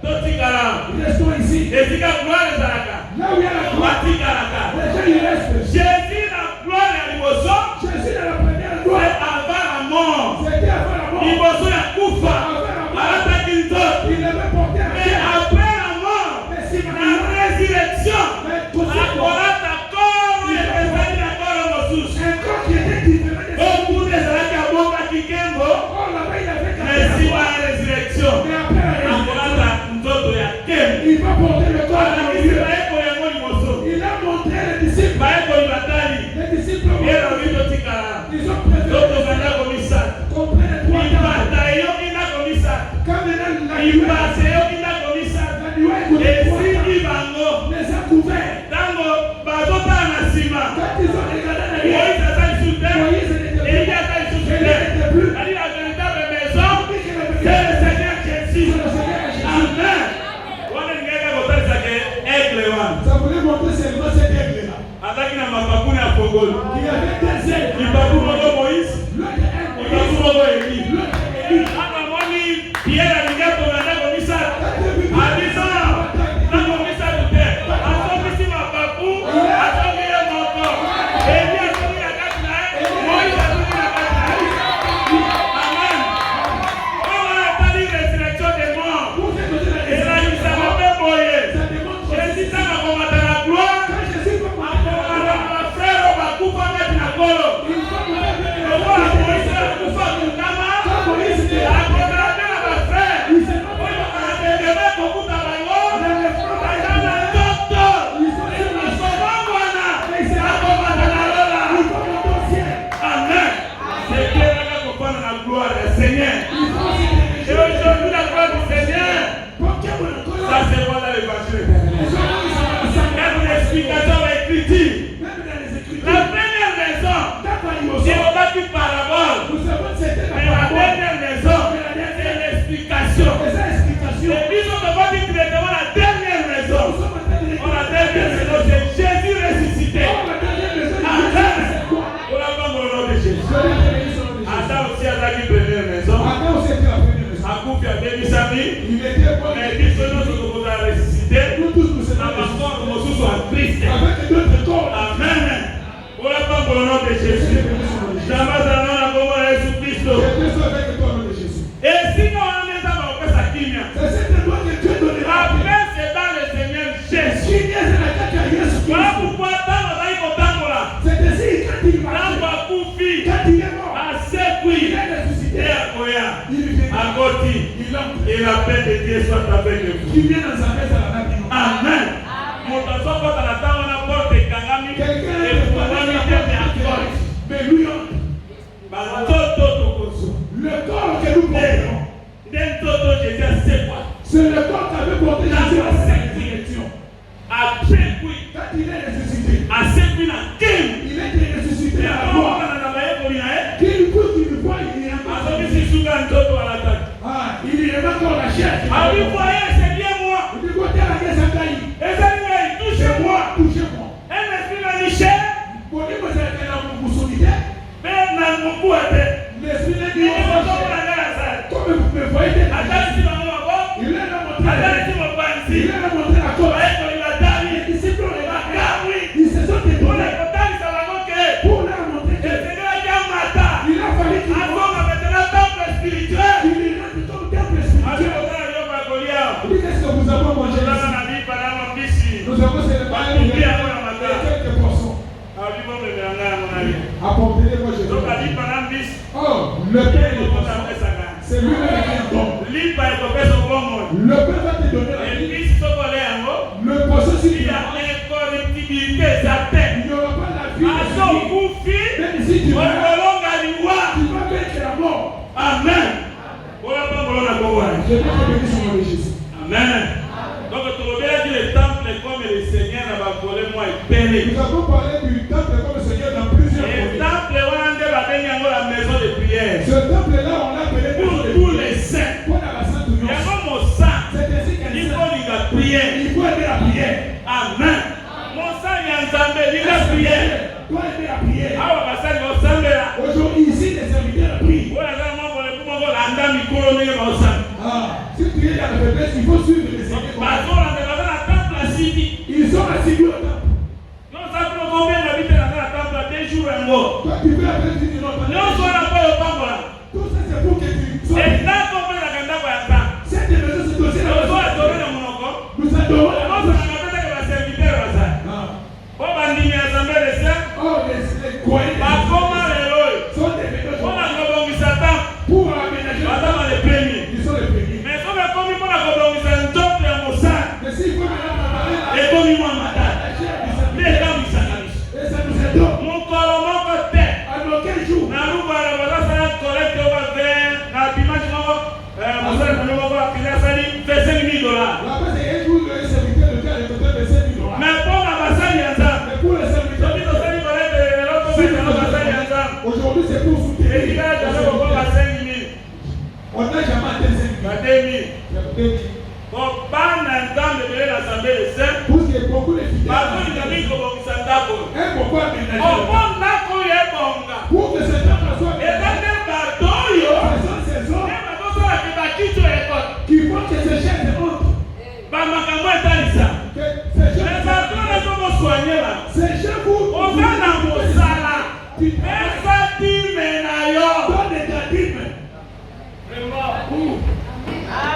Totikara, et si la gloire est Zaraka, Watikaraka. Jésus, la gloire est à l'Imoso, c'est avant la mort. L'Imoso est Koufa, à l'attaque d'une autre. Mais après la mort, la résurrection, la colère d'accord, et les amis d'accord en ressources. Beaucoup des amis à Boka Kikembo, mais si la résurrection, la colère ndoto ya Kem. Il va porter le corps Ala de kisi Dieu. baeko yango liboso. Il a montré les disciples. Baeko libatali. Les disciples ont Yero bito tikala. ils ont préféré Toto banda komisa. comprendre trois Ibata yo ina komisa. quand maintenant la Ibase yo ina komisa. Esi ibango. les a couverts. Tango bazota na sima. Quand ils ont regardé la Moïse guerre, asali sute. Moïse n'était plus. Élie asali sute. n'était plus. Ali la véritable maison, c'est le Seigneur Jésus. Amen. Wana ningeka kotalisa ke aigle wana. Ça voulait montrer seulement cet aigle-là. Ataki na mapakuni ya Kongolo. Il y avait des aigles. Libaku moko Moïse. L'autre aigle. Libaku moko Élie. L'autre aigle. Hapa mwani Pierre alingia komanda komisa. Alisa na komisa kute. Asomisi mapapu. Asomi ye moko. Élie asomi na kati na ye. Moïse asomi na kati na ye. Amen. On a établi résurrection des morts. Pour faire donner la Et là, il résurrection, s'en fait boyer. ça démontre que Jésus t'a combattu la gloire. quand Jésus va porter Akomata frère bakufa ngati na kolo. il va porter le Lokola Moïse akufa kukama. Akomata na ba frère. Oyo anatendeme kokuta bango. Bazana ndoto. Basomangwana. Akomata na lola. Amen. C'est clair là qu'on parle de la gloire du Seigneur. Et aujourd'hui la gloire du Seigneur azalaki première maison. Adam aussi était la première maison. Akufi abebisami. Il était bon. Mais biso nyonso tokozala ressuscité. Nous tous nous Na sommes bakoro mosusu ya Christ. avec d'autres corps. Amen. Ola pambo au nom de Jésus. Jamba zalana na kombo ya Yesu Kristo. J'étais seul avec toi au nom de Jésus. Et sinon on est dans le pesa kimia. C'est cette loi que Dieu donnera. Après c'est dans le Seigneur Jésus. Kimia c'est la carte à Jésus. Voilà pourquoi tant on a eu kotambola. C'est ainsi quand il marche. Tango akufi. Quand il est mort. Asekwi. Il est ressuscité. Et akoya. Il vient. Agoti. Et la paix de Dieu soit avec vous. Qui vient dans sa maison à la vie. Amen. Moto azokota na tango na porte ekangami. Efungwami te me akoti. Mais lui, Batoto tokozo. le corps que nous portons, Ndentoto Jésus asekwa. c'est le corps qu'avait porté Jésus à cette direction. Asekwi. Quand il est ressuscité, Asekwi na kim. il était ressuscité à la mort. Qu'il peut qu'il voit, il y a encore. Ah, il y a encore la chair. Ah oui, voyez, c'est bien moi. Il dit, côté la guerre, ça caille. Et ça lui a touché-moi. Touchez-moi. Un esprit m'a niché. Bon, il m'a dit, vous solidez. Mais n'a beaucoup été. L'esprit n'a dit, Il est encore la guerre. comme vous me voyez, Attends, si maman va voir. il est là montré. Attends, si mon père Il ici. est là montré la corde. Il a d'aller. Les disciples ont Ah regardé. oui. Ils se sont Pour les détournés. contacts, ça va manquer. Pour leur montrer Et que c'est là qu'il y a un matin. il a fallu qu'il Avant, on a maintenant temple spirituel. il rentre dans le temple Ah, spirituel. c'est pour ça que je vais dire. Il dit, qu'est-ce que vous avez mangé? Là, on a dit, pendant mon bici. Nous avons célébré quelques poissons. Ah, lui, bon, mais bien, mon ami. Apportez-les, moi je Donc, vais. a dit pendant bici. Oh, le Père est poisson. C'est lui-même qui est bon. Lipa ekopesa obomoi. Le Père va te donner la vie. Elisi sokole yango. Le poisson, si Il tu y a as, incorruptibilité eza te. il n'y aura pas la vie. Azo okufi. Même si tu vas, Okolonga liwa. tu vas vaincre la mort. Amen. Ola pambolo na bongo wana. Je vais te bénir sur le nom de Jésus. Amen. Donc tolobelaki le temple comme le Seigneur na bakole mwa epele. Nous avons parlé du temple comme le Seigneur dans plusieurs Le volets. temple wana nde babengi yango la maison de prière. Ce temple-là, on l'a appelé Pour tous les saints. Pour la Sainte Union. Yango mosa. C'est ainsi qu'elle Il dit. faut linga prière. Il faut aimer la prière. Amen. Mosa ya nzambe linga prière. Toi aimer la prière. Awa basali osambela. Aujourd'hui, ici, les serviteurs prient. Oyo aza moko le kumoko landa mikolo ndenge baosala. Ah, si tu es dans la faiblesse, il faut suivre les serviteurs. Bazolanda baza na temple asiki. Ils sont assis au temple. Nyonso akolo kobenga bitela na temple ya 2 jours yango. Toi, tu veux après dire non. Nyonso wana mpo yopambola. Tout ça, c'est pour que tu sois. Endako opesaka ndako ya nzambe. Cette maison, c'est aussi la Ozo maison. atore na monoko. Nous adorons la maison. Ozosaka peteke baserviteur bazali. Ah. Po bandimi ya nzambe lesa. Oh, les croyants Bakoma lelo oyo. sont des méthodes Mpona kobongisa temple. pour aménager la Baza na le premier. Ils sont les premiers. Mais soki ekomi mpona kobongisa nzambe ya mosala. Mais s'il faut maintenant préparer la Ekomi mwa matata. chair du Nde serviteur, ekamisaka biso. et ça nous aide. Mokolo moko te. Alors, quel jour? Na lubala bazasala collecte oyo bavin na dimanche moko mosala na moko bapili asali $25,000. Là-bas, c'est un jour que les serviteurs de Dieu a récolté $25,000. Mais mpona basali ya nzambe Mais pour les serviteurs, soki tosali collecte lelo tobetana basali ya nzambe aujourd'hui, c'est pour soutenir les esika jaza kokoba serviteurs. 5,000 On n'a jamais atteint 5 ba 000. 2,000 po bana nzambe ebele na assemblée de saint Pour que beaucoup de fidèles. bazolinga mingi kobongisa ndako Un pourquoi aménager. opo ndako oyo ebonga Pour que ce temple soit eza nde bato oyo ce sont ces hommes nde bazosalaka bakiti oyo ekota qui font que ces chaises entrent. bamakambo etalisa Que ces mais chaises bato oyo ezokoswanye ba ces chaises vous oza na mosala pesa dime na yo donne ta dîme.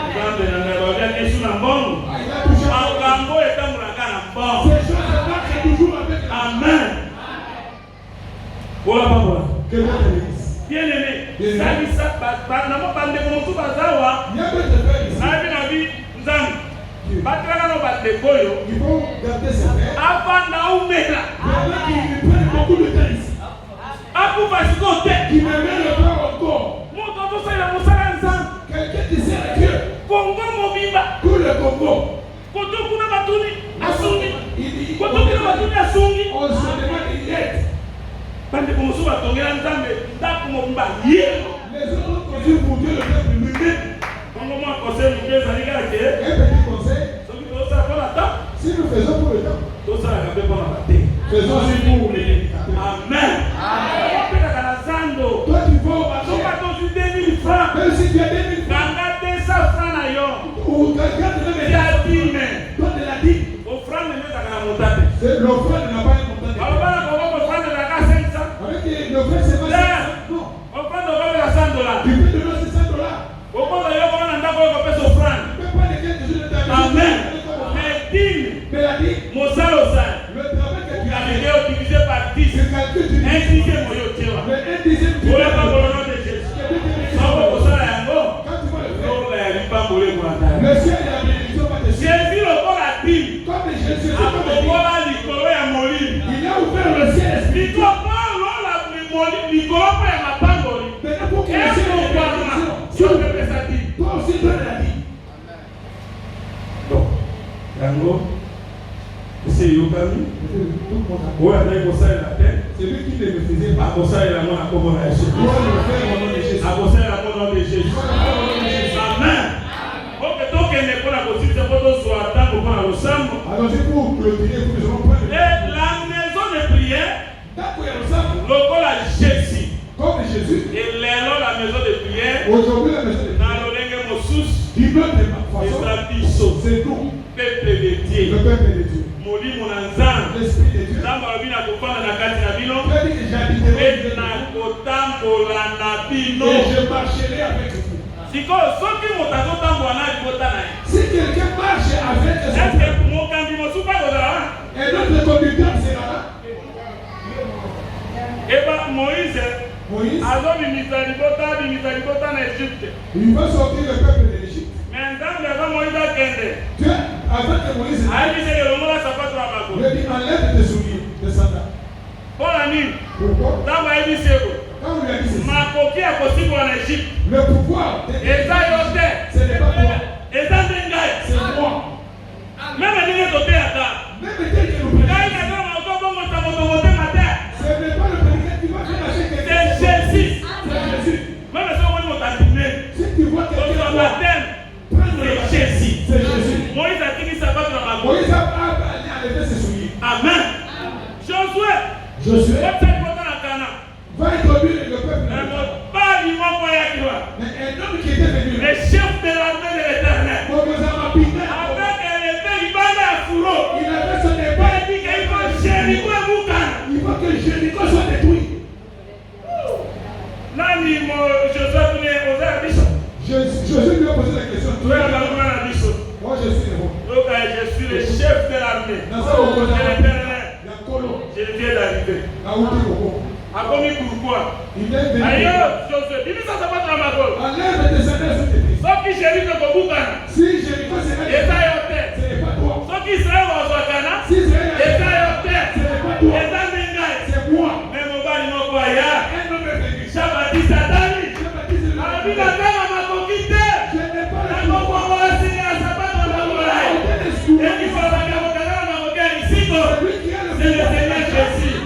nzambe na ngai baobiaki esu na mbongo Ah, il a touché. makambo etambolaka na mbongo Ces choses marchent toujours avec la amen ola pambola que Dieu te bénisse. bien aimé salisa namo bandeko mosusu bazawa Il y a d'autres frères ici. nayebi na bi nzambe batalaka no bandeko oyo Ils vont garder ses frères. afanda umela Il y en a qui prennent beaucoup de temps ici. akufa sikoyo te Qui ne veulent pas encore. moto azosalela mosala ya nzambe Quelqu'un qui sert à Dieu. kongo mobimba Pour le Congo. koto kuna batuni asungi Il- koto kuna batuni asungi On se demande il est. bandeko mosusu batongela nzambe ndako mobimba ye Les autres conduisent pour Dieu le peuple lui-même. bongo mwa conseil moke ezali kaka ke Un petit conseil. soki tozosala mpona ta Si nous faisons pour le temps, tosalaka mpe mpona bate faisons aussi pour les prédicateurs. amen opekaka na zando Toi, tu vas au soki marché. atozwi te l'offrande n'a pas un montant de Alors, voilà comment offrande de la casse 500. avec l'offrande, c'est pas ça. Non. Offrande de la $100. Tu peux donner ces $100. Au point de on a d'accord avec la offrande. Tu peux pas dégager des choses de ta vie. Amen. Mais dîme, Mais la dîme, mon salaire au sein. le travail que tu La as fait, vidéo divisé par 10. c'est calcul du Un dixième au lieu de mais un dixième du Pour le pas pour le nom de Jésus. Sans vos salaires, yango. Quand tu vas le faire, Donc, là, il n'y a pas pour les moyens. le ciel et la bénédiction va te suivre. Jésus, le corps a dit. Comme Jésus, À comme mon dit, corps, là, Nicolas et Amoli. il a ouvert le ciel spirituel. Nicolas, là, Nicolas, pas ma pangoli. Maintenant, pour que le Qu'est-ce ciel qu'on ait voit la là? bénédiction, Sur le Pessati. toi aussi donne la vie. Donc, yango, c'est Yokami. Oui, avec ça, il a tête. C'est lui qui ne le faisait pas. À ça, il a mon accord à Jésus. Toi, le faire au nom de Jésus. À ça, il a mon nom de Jésus. Amen. Ok, donc, il n'est pas la possibilité de faire soit temps pour prendre le sang. Alors, c'est pour clôturer, pour que nous allons prendre le Et la maison de prière, d'accord, il y a le sang. le corps a Jésus. Comme Jésus. Et là, la maison de prière, Aujourd'hui, la maison de dans le lingue Mossus, d'une autre façon, c'est nous, peuple de Dieu. le peuple de Dieu. Moli monanzan. L'Esprit de Dieu. Namba bina kufana na kati na bino. Il a dit que j'habiterai Et na kotambola na bino. et je marcherai avec vous. Siko soki motazo tambola na libota na ye. Si quelqu'un marche avec son Est-ce frère, que mokambi mosuka kozala? et notre conducteur sera là, Eba Moïse Moïse, azobimisa libota na Egypte. il va sortir le peuple de l'Égypte. Mais nzambe ava Moïse akende. Dieu, avant que Moïse Ayebisaki elongola sapato ya makolo. lui dit enlève tes souliers, tes sandales. Mpona nini? Pourquoi? Ntango ayebisi eko. Quand on lui a dit ceci, Makoki ya kosikola na Egypte. le pouvoir, Eza yo te. ce n'est pas toi, Eza nde ngai. c'est moi. Meme ndenge toteyaka. Même tel que nous Ngai prédisons, nazala moto bongosa moto motema te. ce n'est pas le prédicateur qui va faire lâcher quelqu'un. C'est Jésus. C'est Jésus. Même si on voit mon Si tu vois donc quelqu'un son voir, baptême, prends le c'est Jésus. C'est Jésus. Moïse a dit ça va dans ma bouche. Moïse a enlevé ses souliers. Amen. Josué, Josué comme ça, il faut dans la Cana. va introduire le peuple. Mais mon pas du monde pour y aller. Mais un homme qui était venu, Le chef de l'armée de l'éternel. comme ça m'a pité, Avec l'épée, il va dans le fourreau. il avait son Il épée. dit qu'il faut Jéricho et Boucan. Il faut que Jéricho soit détruit. Nani mo Josué tuni oza ya biso. Josué lui a posé la question. Tu es la loi na biso. Moi je suis le bon. Donc je suis le chef de l'armée. Dans ça, on De l'éternel. la colo, Je viens d'arriver. la outil au bon. Akomi pourquoi? Il est venu. Ayo, Josué, bimisa sapato na makolo. Enlève tes sandales sur tes pieds. Soki Jéricho kobukana. Si Jéricho s'est Eza yo te. ce n'est pas toi. Soki Israël ozwakana. Si Israël Eza yo te. ce n'est pas toi. Eza nde ngai. C'est moi. Mais mobali moko aya. Un homme est venu. Jean-Baptiste Adani. Je baptise le Abi na tanga makoki te. Je n'ai pas Na le droit. moko mwasi ya sapato na makolo ye. Ekifalaka kokanga na makoki ya lisiko. Celui qui a le C'est le pouvoir. Seigneur Jésus.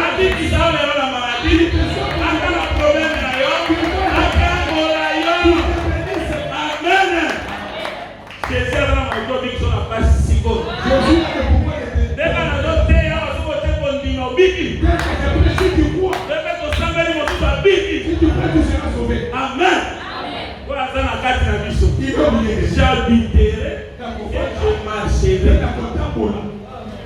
Abikisa yo lelo na maladie. Aka na problème na yo. Akangola yo. Amen. Jésus aza na moto biso na pasi siko. Jésus a le pouvoir de te. Ndenge nazoteya ozokote kondima obiki. Si tu crois, Ndenge tosambeli mosusu abiki. si tu crois, tu seras sauvé. Amen. Oyo aza na kati na biso. Il va oublier. J'habiterai et je marcherai.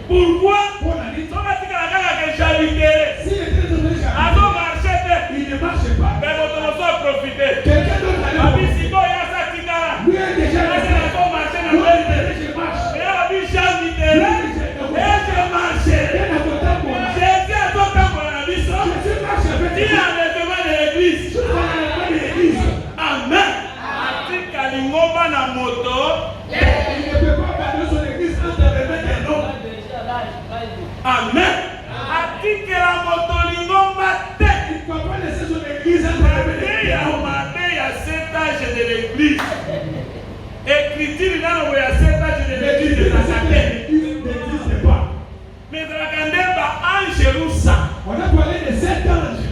Pourquoi? Soki atikala kaka ke j'habiterai. Si les deux autres gens, Azo marche te. il ne marche pas. Mais moto mosusu aprofite. Quelqu'un d'autre a le Abi pouvoir. sikoyo aza tikala. Lui est déjà Ase resté. nazo marche na Moi, mbeli. je marche. Mais abi j'habiterai et je marcherai. Viens à ton temple. Jésus azotambola na biso. Jésus marche avec Tina toi. enlèvement de l'église. Je prends la main de l'église. Amen. Atikali ngomba na moto. Il ne peut pas perdre son église entre les mains d'un homme. Amen. Atikela moto lingomba te. Il ne peut pas laisser son église entre les mains d'un Ya homme. mabe ya setage de l'église. Écriture nano ya setage de l'église de Nazareth. L'église n'existe pas. Mais Drakandemba angelusa. On a parlé de 7 anges.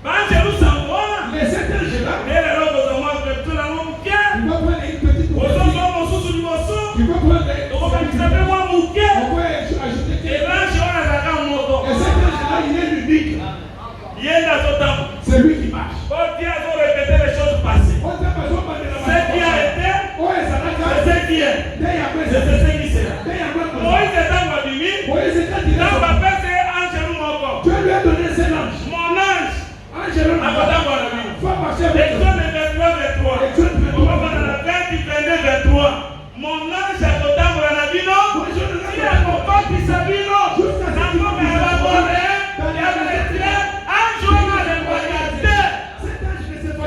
Angelusa ngona. Les 7 anges-là, Nele robo za mwa peptula muke. tu vas prendre une petite Ozo bouteille. zo mosusu liboso. Tu vas prendre Oko bakisa pe mwa muke. on peut ajouter quelque chose. Elange wana zaka moto. Et cet ange-là, il est unique. Yenda zotambo. C'est lui qui marche. Oh Dieu a répété les choses passées. On t'a besoin de la Ce qui a été, Oh, et ça n'a c'est ce qui est.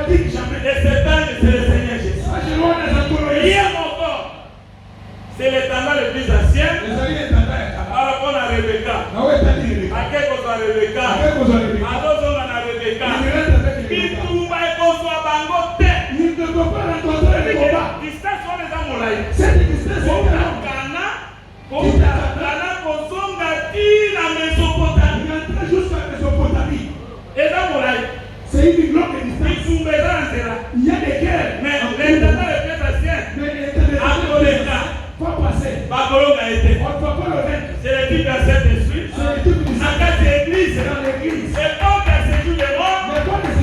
dit jamais. Et cet ange, c'est le Seigneur Jésus. Il Il est mon corps. C'est l'étendard le plus ancien. Alors qu'on a Rebecca. À quel qu'on a Rebecca? À d'autres on a Rebecca. Bitumba et qu'on soit bangote. Il ne peut pas rencontrer les combats. Distance on les a moulés. Cette distance est Ghana, Ghana, Kosonga, la Mésopotamie. Il est entré jusqu'à Mésopotamie. Et là, moulay. C'est une longue distance. Il y a des guerres. mais l'étendard le plus ancien. Mais l'étendard pas passer. Bakolonga était. On ne peut pas le vaincre. C'est le type de Saint-Esprit. C'est le type de À quatre églises. dans l'église. C'est pas qu'à ce jour de mort.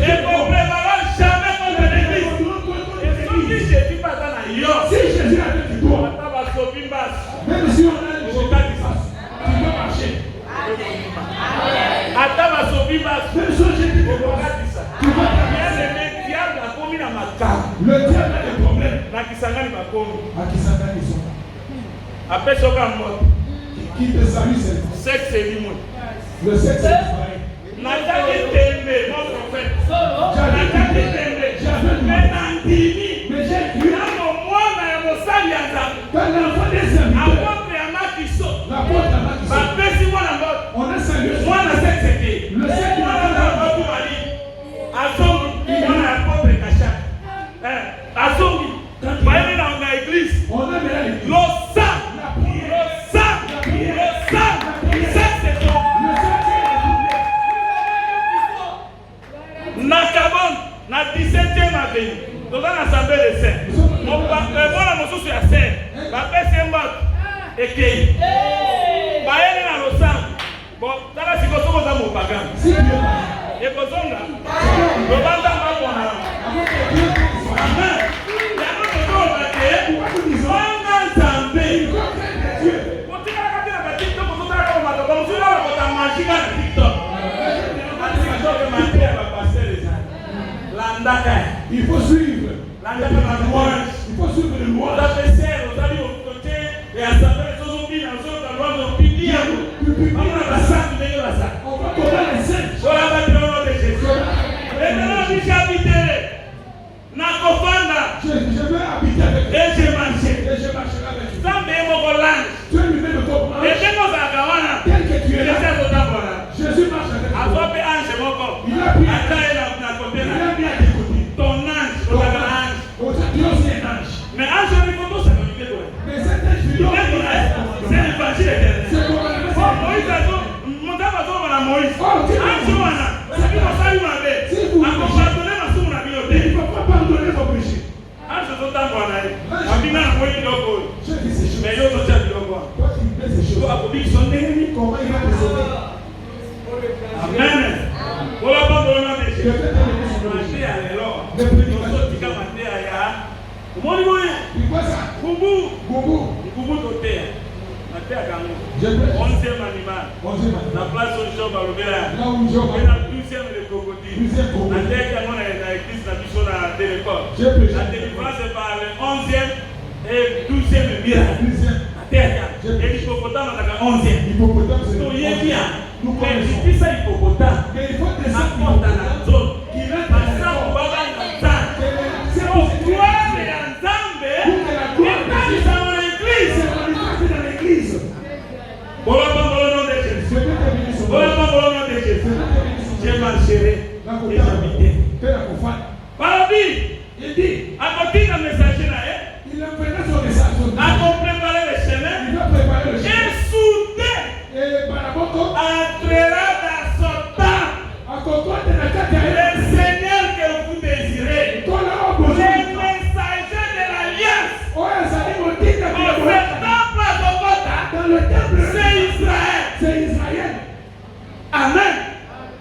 Et qu'on ne préparera jamais contre l'église. Et si Jésus passe dans la yon. Si Jésus a fait du doigt, même si on a le chocolat qui fasse, tu peux marcher. Même si Jésus te passe, tu vas traverser. Le diable a des problèmes. À qui s'organise son après ce qu'on mort, qui te salue, c'est sexe et limon. le sexe est disparaît. Nathalie Tembe, mon prophète. J'avais Nathalie Tembe. Mais Nandini. mais j'ai cru quand l'enfant des serviteurs, la porte à Makiso, on a salué le sexe qui on a mis la l'église. Nakabon, na 17e avenue, dans l'assemblée des saints. Mon papa, mon souci à saint, ma père c'est mort. Et qui? Baïe na l'osam. Bon, dans la situation, on a mon bagage. Et pour ça, le banda va pour nous. Amen. Il y a notre corps qui est en Zambie. Quand tu as regardé la TikTok, tu as regardé la TikTok, tu as regardé la TikTok. Il faut suivre. Il faut suivre les lois. On va combattre les saints. Je vais habiter avec eux. Et je marcherai avec eux. Tu es lui-même de ton ange. Tel que tu es là. Jésus marche avec toi. Il a pris à tes côtés. Ton ange, Tu es aussi un ange. mais ange, Mais cet ange, c'est l'évangile éternel. c'est pour la Moïse a dit, mon temps va tomber dans Moïse. Oh, tu Ange, c'est qui va saluer ma bête. Si vous À pardonner ma soeur, il ne faut pas pardonner vos péchés. Ange, c'est ton temps, a bien envoyé l'eau. Je dis ces choses. Mais il y a d'autres gens qui l'ont vu. Toi qui fais ces choses. Comment il va te sauver? Amen. Voilà pas de nom de Je Jésus. vais te donner son nom. Maté à l'élo. Le prédicateur. Nous sommes maté à ya. Comment il va? Il voit ça. Boubou. Boubou. Boubou côté. Maté à Gamou. Je peux. 11e animal. On se bat. La place où Jean Balobera. Là où je Et vais. la 12e de crocodile. 12e crocodile. La tête qu'on a dans l'église, la mission à Télécom. J'ai prêché. La délivrance est par le 11e et 12e miracle. 12e. La terre, et l'hippopotame dans la 11e. Hippopotame, c'est Donc, il est bien. Nous Mais connaissons. depuis ça, hippopotame, Mais il faut descendre apporte dans la zone. qui rentre Par dans la exemple, on zone. va dans la salle. C'est Pour pour gloire et ensemble, et dans l'église. c'est dans l'église. Voilà pas pour le nom de Jésus. Je vais te bénir son nom. Voilà pas pour le nom de Je Jésus. vais te bénir son Je nom. marcherai Là, et j'habiterai. fais la conférence. Parobi, Il dit, à côté d'un messager là, il a fait son message. à qu'on prépare le chemin, Il va préparer le chemin. et soudain, Et Baraboko, entrera dans son temps à côté de la carte, le Seigneur que vous désirez, toi là, on le pose. messager de l'alliance. Ouais, ça dit, on dit que Au temple à Golgotha, dans le temple, c'est Israël. c'est Israël. Amen.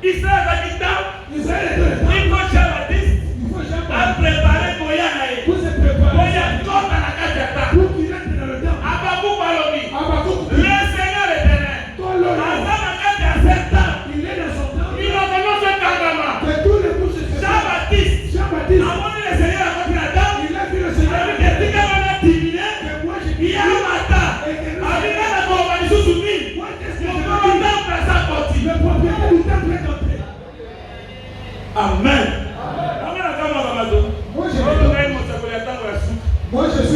Israël va dire temps, Israël est dans le temple. il faut Jean-Baptiste Il faut à jamais. préparer Goyanaï. Pour se préparer. Goya tombe dans la carte de temps. Pour qu'il entre dans le temple. Ababou Balobi, Abakouk, le Seigneur éternel. toi là, Dans la carte de 7 ans, il est dans son temple. il a commencé Kangama. Que tous les bouches se Jean-Baptiste, Jean-Baptiste, avant le Seigneur a compris la dame, il a vu le il a Seigneur. vu que Tika va diviner. Que moi j'ai Il y a un matin, avec la compagnie sous soumis, Moi, qu'est-ce que mon je commandant place à partir. Le propriétaire du temple est entré. Amen. Amen.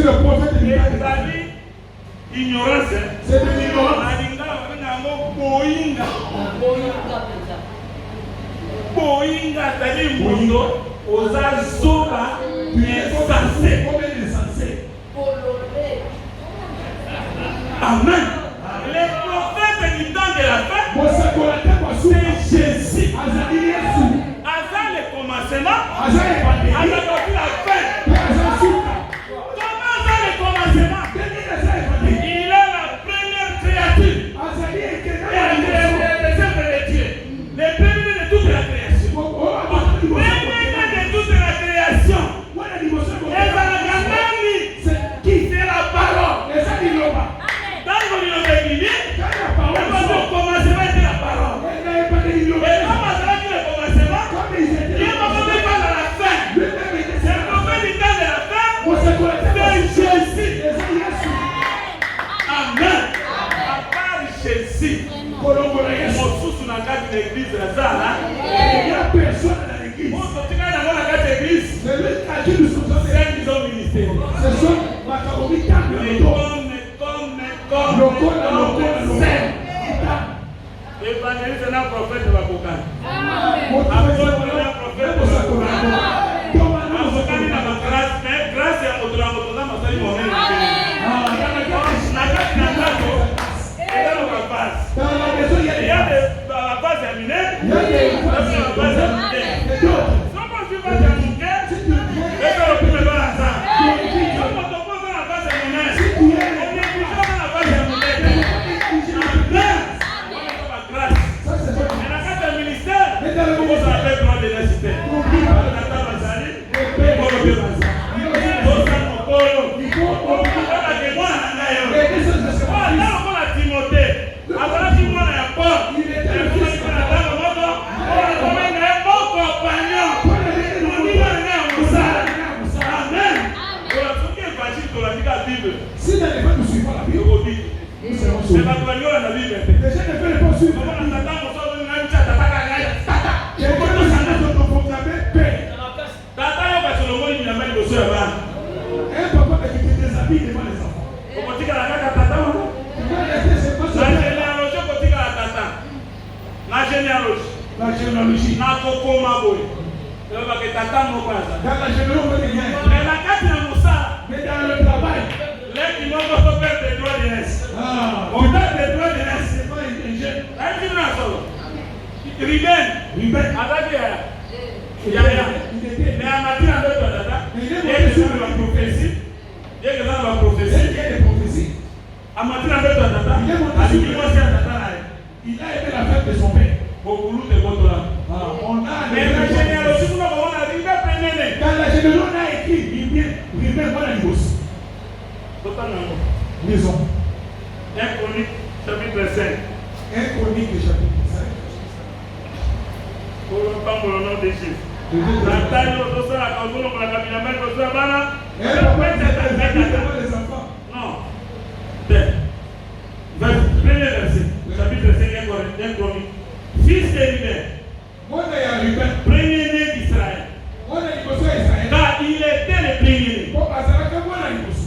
le prophète du temps. Ignorance. C'est de l'ignorance. Boinga, c'est-à-dire Mondo, aux Azoba, insensé. Amen. Les prophètes du temps de la fin, c'est Jésus. Azar le commencement, Azar la fin. Comment Azar le commencement? Il est la première créature. Les premiers de toute la création. Premier de toute la création. C'est la parole. Dans le commencement était la parole. Et comme Azar qui le commencement, il ne peut pas à la fin. C'est le prophète du temps de la fin. C'est Jésus. Amen. À part Jésus. Mosusu na kati de l'église la sala. Il y a personne dans l'église. Moi quand tu vas dans la kati de l'église, c'est lui qui a dit nous sommes dans le ministère. Ce sont macaroni comme l'évangéliste na prophète va kokana. Apôtre na prophète va kokana. Kokana na grâce, mais grâce ya moto na moto na masali monene. Na kati na ndato. Dans la maison, il y a des bases à miner. Il y a des bases à miner. Si on construit base à miner, et que le premier va à ça. Si on compose dans la base à miner, on est plus dans la base à miner. Et dans le ministère, on s'appelle droit de la cité. Si les gens ne suivent pas la Bible, nous serons sauvés. Les gens ne veulent pas suivre la Bible. Un papa qui te déshabille devant les enfants. La généalogie. Dans la généalogie, on veut rien. Mais dans le travail, les qui n'ont pas fait des droits de naissance. On a des droits de naissance. c'est pas un jeune. Ruben, mais à matin, il y a des prophéties. Il y a des prophéties. À matin, il a aimé la fête de son père. On a mais la généalogie, on a dit, dans la généalogie, on a écrit Ruben, voilà les bosses. Maison. 1 Chronique, chapitre 5. 1 Chronique, chapitre 5. Pour le nom des chiffres. Non. Premier verset, chapitre 5, 1 Chronique. Fils de Ruben, premier-né d'Israël. Car il était le premier-né.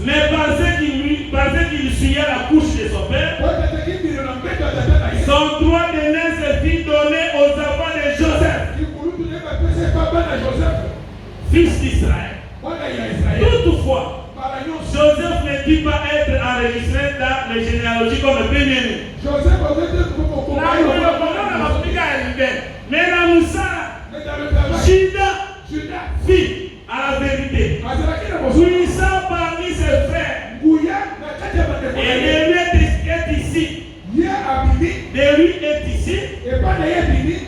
Mais parce qu'il suyait la couche de son père, son droit de naissance fut donné aux enfants de Joseph, fils d'Israël. Toutefois, Joseph ne dit pas être enregistré dans les généalogies comme le premier-né. Mais la Moussa, Judas, fit à la vérité, puissant parmi ses frères, et de lui est ici,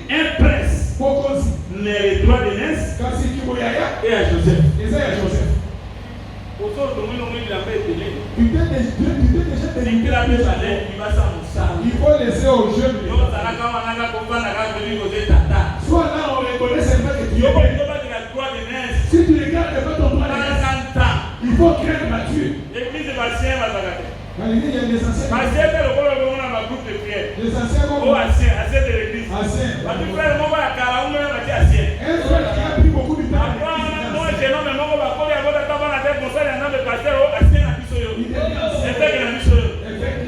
un prince, mais le droit de naissance et à Joseph. Il faut laisser aux jeunes. Soit là on reconnaît seulement que tu es. Si tu regardes devant ton droit de naissance, il faut craindre Matthieu. Dans l'église, il y a des anciens. Les anciens vont. Anciens de l'église. Anciens. Un frère qui a pris beaucoup de temps. Moi, je nomme mon Il devient ancien. Évêque na biso.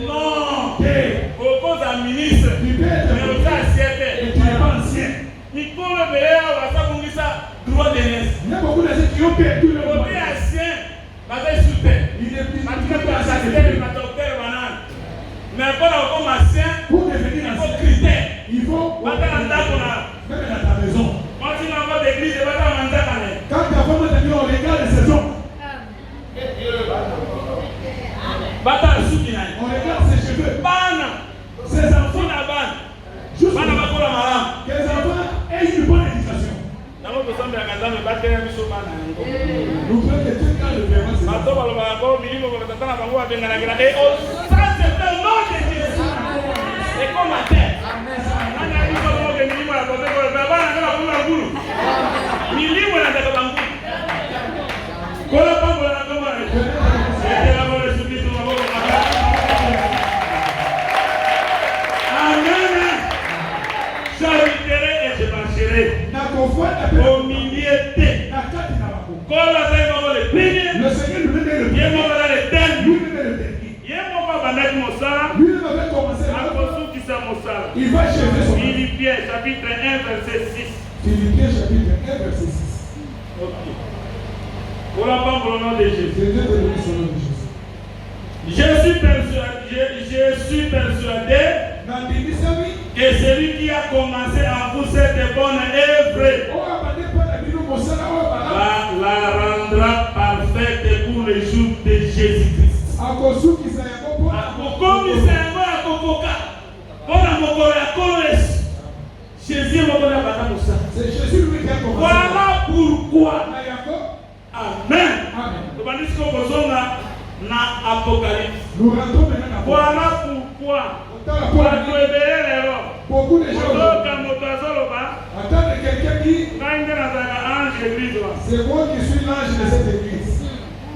Non. Propose un ministre. Mais aussi ancienneté. Et tu n'es pas ancien. Mikolo belea wasabungisa droit d'aînesse. Il y a beaucoup de gens qui ont perdu le droit. Obi ancien, bazai soutien. Il est plus docteur banane. Mais pour comme ancien, pour devenir il faut ancien, critère. il faut Même dans ta maison. Quand tu n'as pas d'église, tu vas pas manger. Quand ta femme te dit on regarde les saisons. Bata soutien. On regarde ses cheveux. Bana. Ses enfants là-bas. juste Bana bakula malam. que les enfants aient une bonne éducation. Nalo kusamba kazame bakera biso bana. Nous voulons que Dieu garde le vraiment. Mato baloba ko milimo ko tatana bango abengana kira. Et au ça c'est un nom de Jésus. Et comme ma terre. Nana biso mo ke milimo la ko ko bana na ko ngulu. Milimo na taka bangu. Kola pango na ko ma. C'est la bonne subito na ko. Amen. J'habiterai et je marcherai au milieu d'eux. Quand la Seigneur va le bénir, Le Seigneur nous donne le il bien. va le dernier. Lui donne le dernier. Il va banner mon sang. Lui avait commencé À là. cause qui ça mon sang. Il va chercher son. Philippiens chapitre 1 verset 6. Philippiens chapitre 1 verset 6. Ok. Pour la part au nom de Jésus. C'est Dieu de donner son nom de Jésus. Je suis persuadé que celui qui a commencé à vous cette bonne œuvre la rendra parfaite pour le jour de Jésus-Christ. C'est Jésus lui qui a commencé. Voilà pourquoi. Amen. Amen. Na Apocalypse. Nous rentrons maintenant. Voilà pourquoi. Beaucoup de gens. Attendez quelqu'un qui. C'est moi qui suis l'ange de cette église.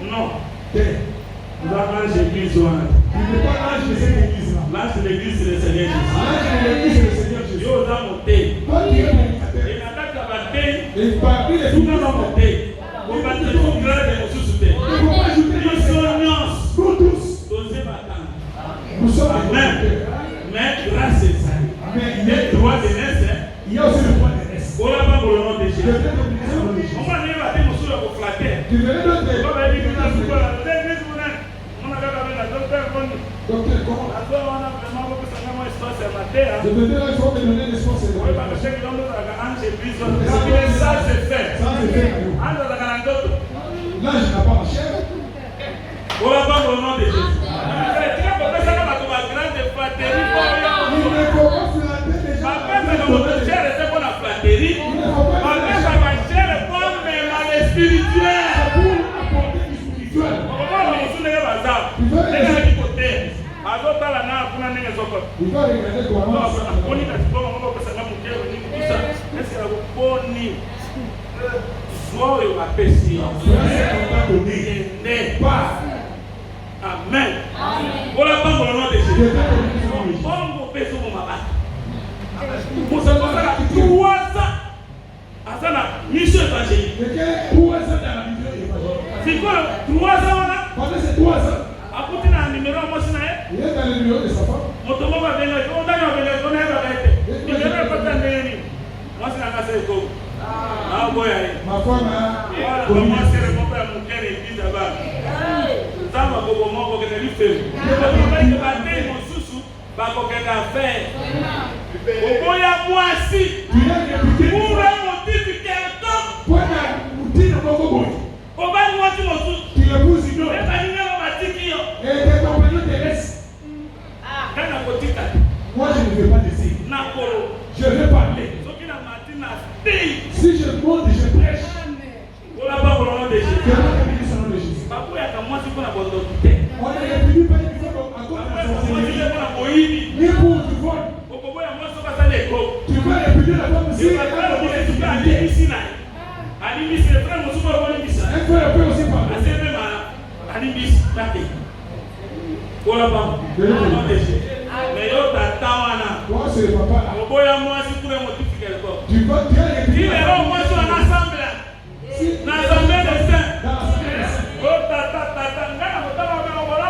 Non. Vous êtes l'ange d'église. Il n'est pas l'ange de cette église-là. L'ange de l'église, c'est le Seigneur Jésus. L'ange de l'église, c'est le Seigneur Jésus. Yo dans mon thé. Toi qui es prédicateur. Et parmi les tout dans mon thé. Vous battez tout grade de mon sous-thé. Nous tous. Nous sommes Amen. Mais grâce à ça. Amen. Il y a le droit de naître. Il y a aussi le droit de naître. On n'a pas pour le nom de Jésus. Je vais te donner le nom de Jésus. On va dire à des monstres pour flatter. Tu venais de te. On va dire que tu as fait quoi? On a regardé la docteur. Docteur, comment? On a vraiment beaucoup de gens qui sont sur ma terre. Je te dis là, il faut me donner l'espace. Oui, parce que chaque homme de la grande église, ça c'est fait. Ça c'est fait. Là, je n'ai pas ma chair. On va pas au nom de Jésus. Il ne faut pas flatter les gens. Notre chair était pour la flatterie. Ma mère, ma chair est pour le spirituel. Pour apporter du spirituel. Comment on se met à ça? Les gens qui côté. Azota la na kuna nene zoko. Il va regarder toi. Boni katika mambo kwa sababu mkeo ni kusa. Est-ce que boni soit yo apesi. Amen. Voilà pas mon nom de Jésus. Bongo peso mo mabata. Musa kosala 3 ans. Azana mission évangélique. C'est 3 ans dans la mission évangélique. C'est quoi 3 ans là? Pendant ces 3 ans. Akuti na numéro mo sina Il est dans le numéro de sa femme. Moto mo ba benga ko ndani wa benga ko na ba kete. Numéro ko tandeni. Mo sina kasa ko. Ah boya. Ma femme a. Comment c'est le mon père mon cœur est dit là-bas. Zama bobo moko ke na lifeli. Ko ba te mo susu ba ko ke na faire. Oboya mwasi. Pour un motif quelconque. Pour un motif quelconque. Oba mwasi mo susu. Tu l'épouses une autre. Et tes compagnons te laissent. Moi je ne vais pas laisser. Je vais parler. Si je monte, je prêche. Je vais terminer son nom de Jésus. On est réputé pas du tout à cause de la sorcellerie. Ni pour du vol. Tu vas réputer la femme aussi. Un frère peut aussi parler. Voilà pas. Mais yo tata wana. Toi c'est le papa là. Oboya mwasi pour un motif quelconque. Tu vas bien réputer. Il est là moi sur un assemblée. Dans l'assemblée des saints. Oh tata ngana motama ngana voilà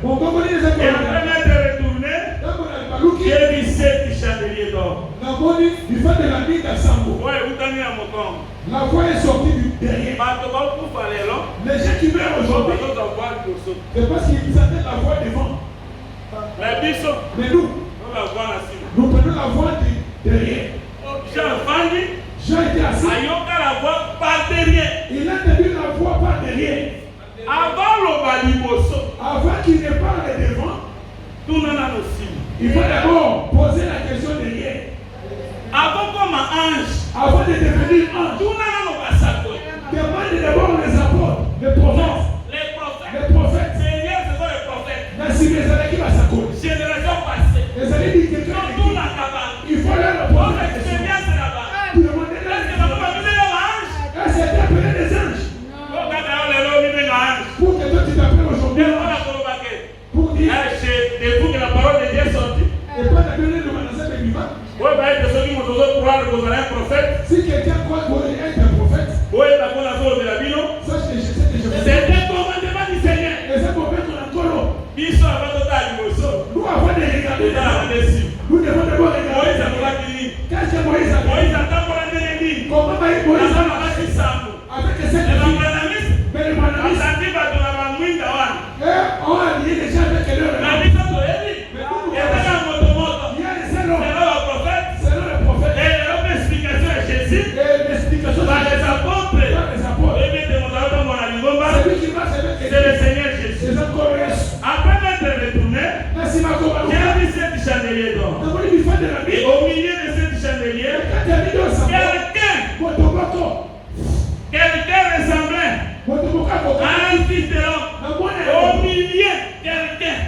Et après m'être retourné, j'ai vu 7 chandeliers d'or. Ouais, où t'as mis à mon corps? La voix est sortie du derrière. Les gens qui meurent aujourd'hui, c'est parce qu'ils attendaient la voix devant. Mais nous prenons la voix du derrière. Jean était assis. la voix par derrière. Il a entendu la voix par derrière. Avant le baliboso, Avant qu'il ne parle devant, tout le monde aussi. il faut d'abord poser la question derrière. Avant comme un ange, Avant de devenir ange, tout le monde va s'accorder. demande d'abord les apôtres, les prophètes. Les prophètes. Les prophètes. Seigneur, ce sont les prophètes. Merci, les années qui va s'accorder. Génération passée. Les années qui quelqu'un Quand tout la cabane. il faut leur Votre poser la question. expérience là-bas. Demandez Est-ce la que question. vous avez vu l'ange? Est-ce que tu appelles des anges? Regardez, on est là, on est là, ange. Pour que toi tu t'appelles aujourd'hui. Et on a colobaqué. Pour dire. C'est vous que la parole de Dieu est sortie. Et pas de donner le manasset de vivant. Oui, bah, il y a ceux qui vont croire que vous allez un prophète. Si quelqu'un croit que vous êtes un prophète, Oui, la bonne affaire de la bino. sache que je sais que je vais. C'est un commandement du Seigneur. Et c'est pour mettre en colo. Biso avant de faire du mosso. Nous avons des regarder. Nous avons des cibles. Nous devons d'abord Moïse regarder. a pas fini. Qu'est-ce que Moïse a fait? Moïse a tant pour la déléguée. Comment Moïse Moïse a a pas fait ça. avec cette Les fille? Bangladesh. Mais le manasset. Asante va de la Bamouinda one. On a lié les gens avec leur La nom. mission de Eli. Il y a un motomoto. Il y a les C'est salons. là le prophète. Selon le prophète. Et l'autre explication est Jésus. Et l'explication Par les apôtres. par les apôtres. Et mettez mon dans mon alingomba. C'est lui qui marche avec C'est le Seigneur Jésus. c'est encore Yesu. Après m'être retourné, Merci Marco. j'ai vu 7 chandeliers d'or. Nous avons du fan de la Et vie. au milieu de 7 chandeliers, Quand tu as mis dans sa voix, quelqu'un ressemblait à un fils de l'homme. Au milieu, quelqu'un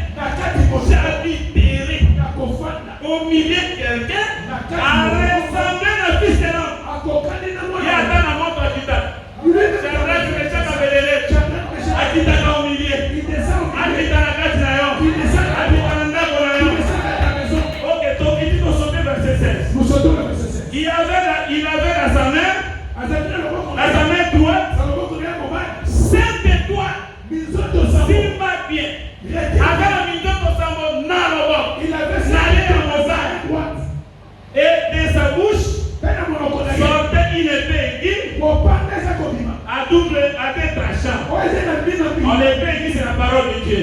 j'habiterai. Au milieu, quelqu'un a ressemblé à un fils de l'homme. Il y a dans la montre à Kita. C'est vrai que les gens avaient les lettres. À Kita au milieu. À Kita la carte d'ailleurs. À Kita la ndako. Ok, donc il dit qu'on sautait verset 16. Il avait dans sa main droite 7 étoiles. S'il va bien. Avec la minute de sa mort, et de sa bouche sortait une épée aiguë à deux tranchants. L'épée aiguë, c'est la parole de Dieu.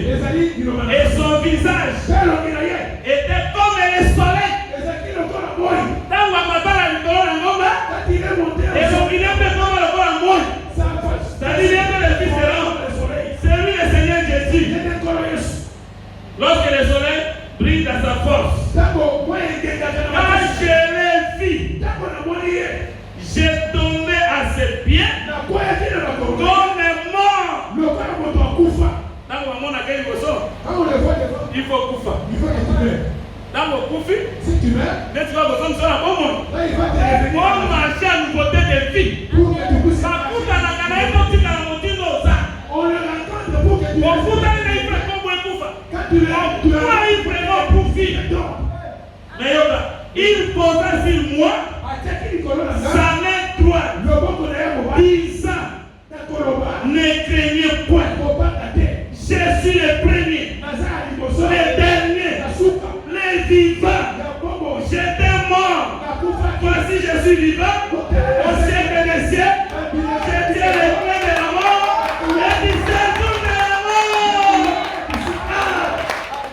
Et son visage était comme le soleil. Dans la bataille, et l'opinion peut comme le corps en monde. C'est-à-dire le fils de l'homme. C'est lui le Seigneur Jésus. Lorsque le soleil brille dans sa force. Quand je l'ai vu, j'ai tombé à ses pieds comme mort. Dans le monde à quel il faut Koufa. Dans le Koufi, Si tu meurs, mais tu vas besoin de ça au monde. là il va te réveiller. Pour marcher à nouveauté de vie. Pour que tu puisses. Makuta na kana ito tika na mutindo za. On le rencontre pour que tu Makuta na ifre kombo ekufa. Quand tu le Makuta ifre no kufi. Mais yoga, il posa sur moi sa main droite. 10 ans. Ne craignez point. Je suis le premier, le dernier, les vivants. J'étais mort. Voici, je suis vivant. Au siècle des siècles, je tiens les clés de la mort. Et du séjour de la mort.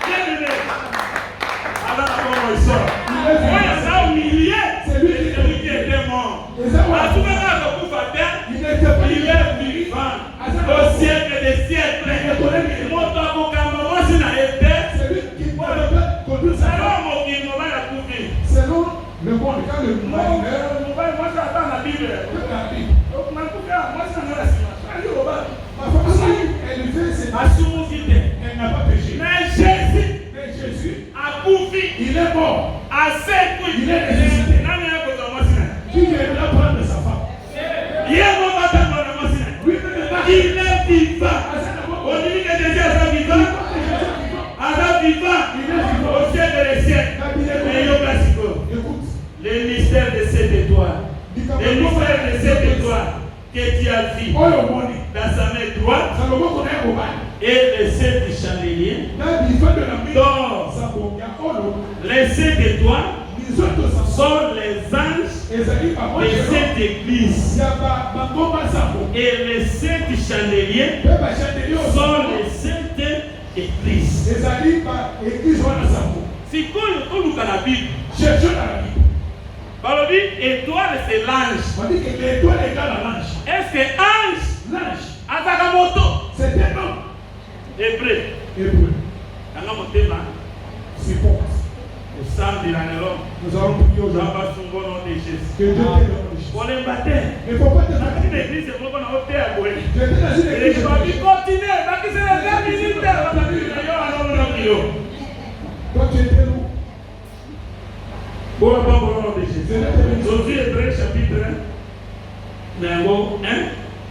Bien aimé. Alors, comment il sort? Oui, ça au milieu, c'est lui qui était mort. À tout moment, le coup va bien, il est vivant. Au siècle des siècles. Mon temps, mon camarade, moi, c'est la été. Alors, mon qui m'a la couper. Selon le monde, quand le mari meurt, Moi, j'attends la Bible. Donc, ma coupe, moi, ça me reste. ma femme, si elle fait ses elle n'a pas péché. Mais Jésus Mais Jésus, a couffé. il est mort. À 7 coups. Il est ressuscité. Qui viendra prendre sa femme? Lui-même est mort. Il est vivant. On dit que Jésus est vivant. Adam vivant. Il est vivant. Au siècle des siècles. Mais yo classico. Écoute. Le mystère de cette étoile. Le mystère de cette étoile que tu as vu Oh, le monde. dans sa main droite. Ça le voit qu'on est et les 7 chandeliers, d'or, les 7 étoiles sont les anges des 7 églises. Et les 7 chandeliers sont les 7 églises. Si vous avez la Bible, par dit étoile c'est l'ange. Est-ce que ange a Sakamoto? C'est un homme. Hébreu. Nous allons prier aujourd'hui. Que Dieu te bénisse. Pour les baptêmes. Mais il ne faut pas te fatiguer. L'église est pour qu'on a ôté à Boé. Je vais te laisser l'église. Continuez. Parce que c'est la 20 minutes. Toi, tu étais où? Pour le nom de Jésus. Josué, Hébreu chapitre 1.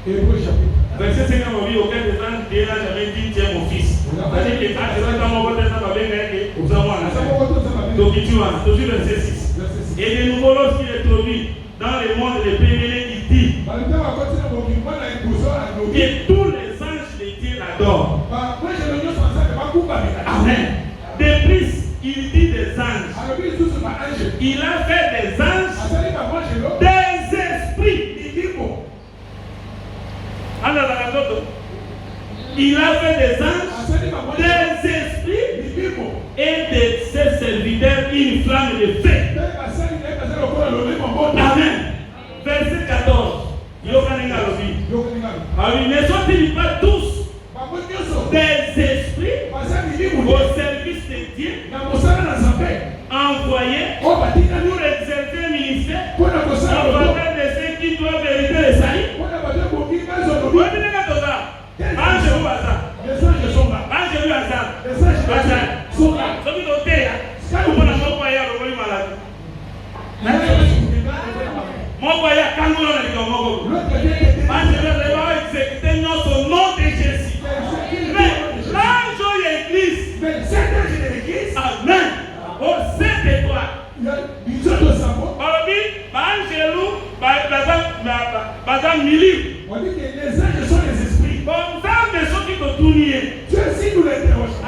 Hébreu chapitre 1. Verset 5, on dit aucun des anges n'a jamais dit tiens mon fils. C'est-à-dire que quand je vais dans mon côté, ça va bien gagner. Donc tu vois, Josué verset 6. Et de nouveau, lorsqu'il est introduit dans le monde des pénétrés, il dit que tous les anges de Dieu l'adorent. Amen. De plus, il dit des anges. Il a fait des anges des esprits. Il a fait des anges des esprits et de ses serviteurs une flamme de feu. Amen. Verset 14. Ne sont-ils pas tous des esprits au service de Dieu envoyés pour exercer un ministère en faveur de ceux qui doivent hériter les saillies? Ange ou hasard? Ange ou hasard? Soki toteya, komona moko ya lokoli malade. Moko ya kangola na likambo moko. Ange va exécuter nyonso au nom de Jésus. Mais l'ange ou l'église, amen. Au 7 étoiles. Balobi, angelu, bazam milieu. On dit que les anges sont les esprits. Bon, ça, mais ceux qui te tournent. Dieu, si nous l'interrogeons,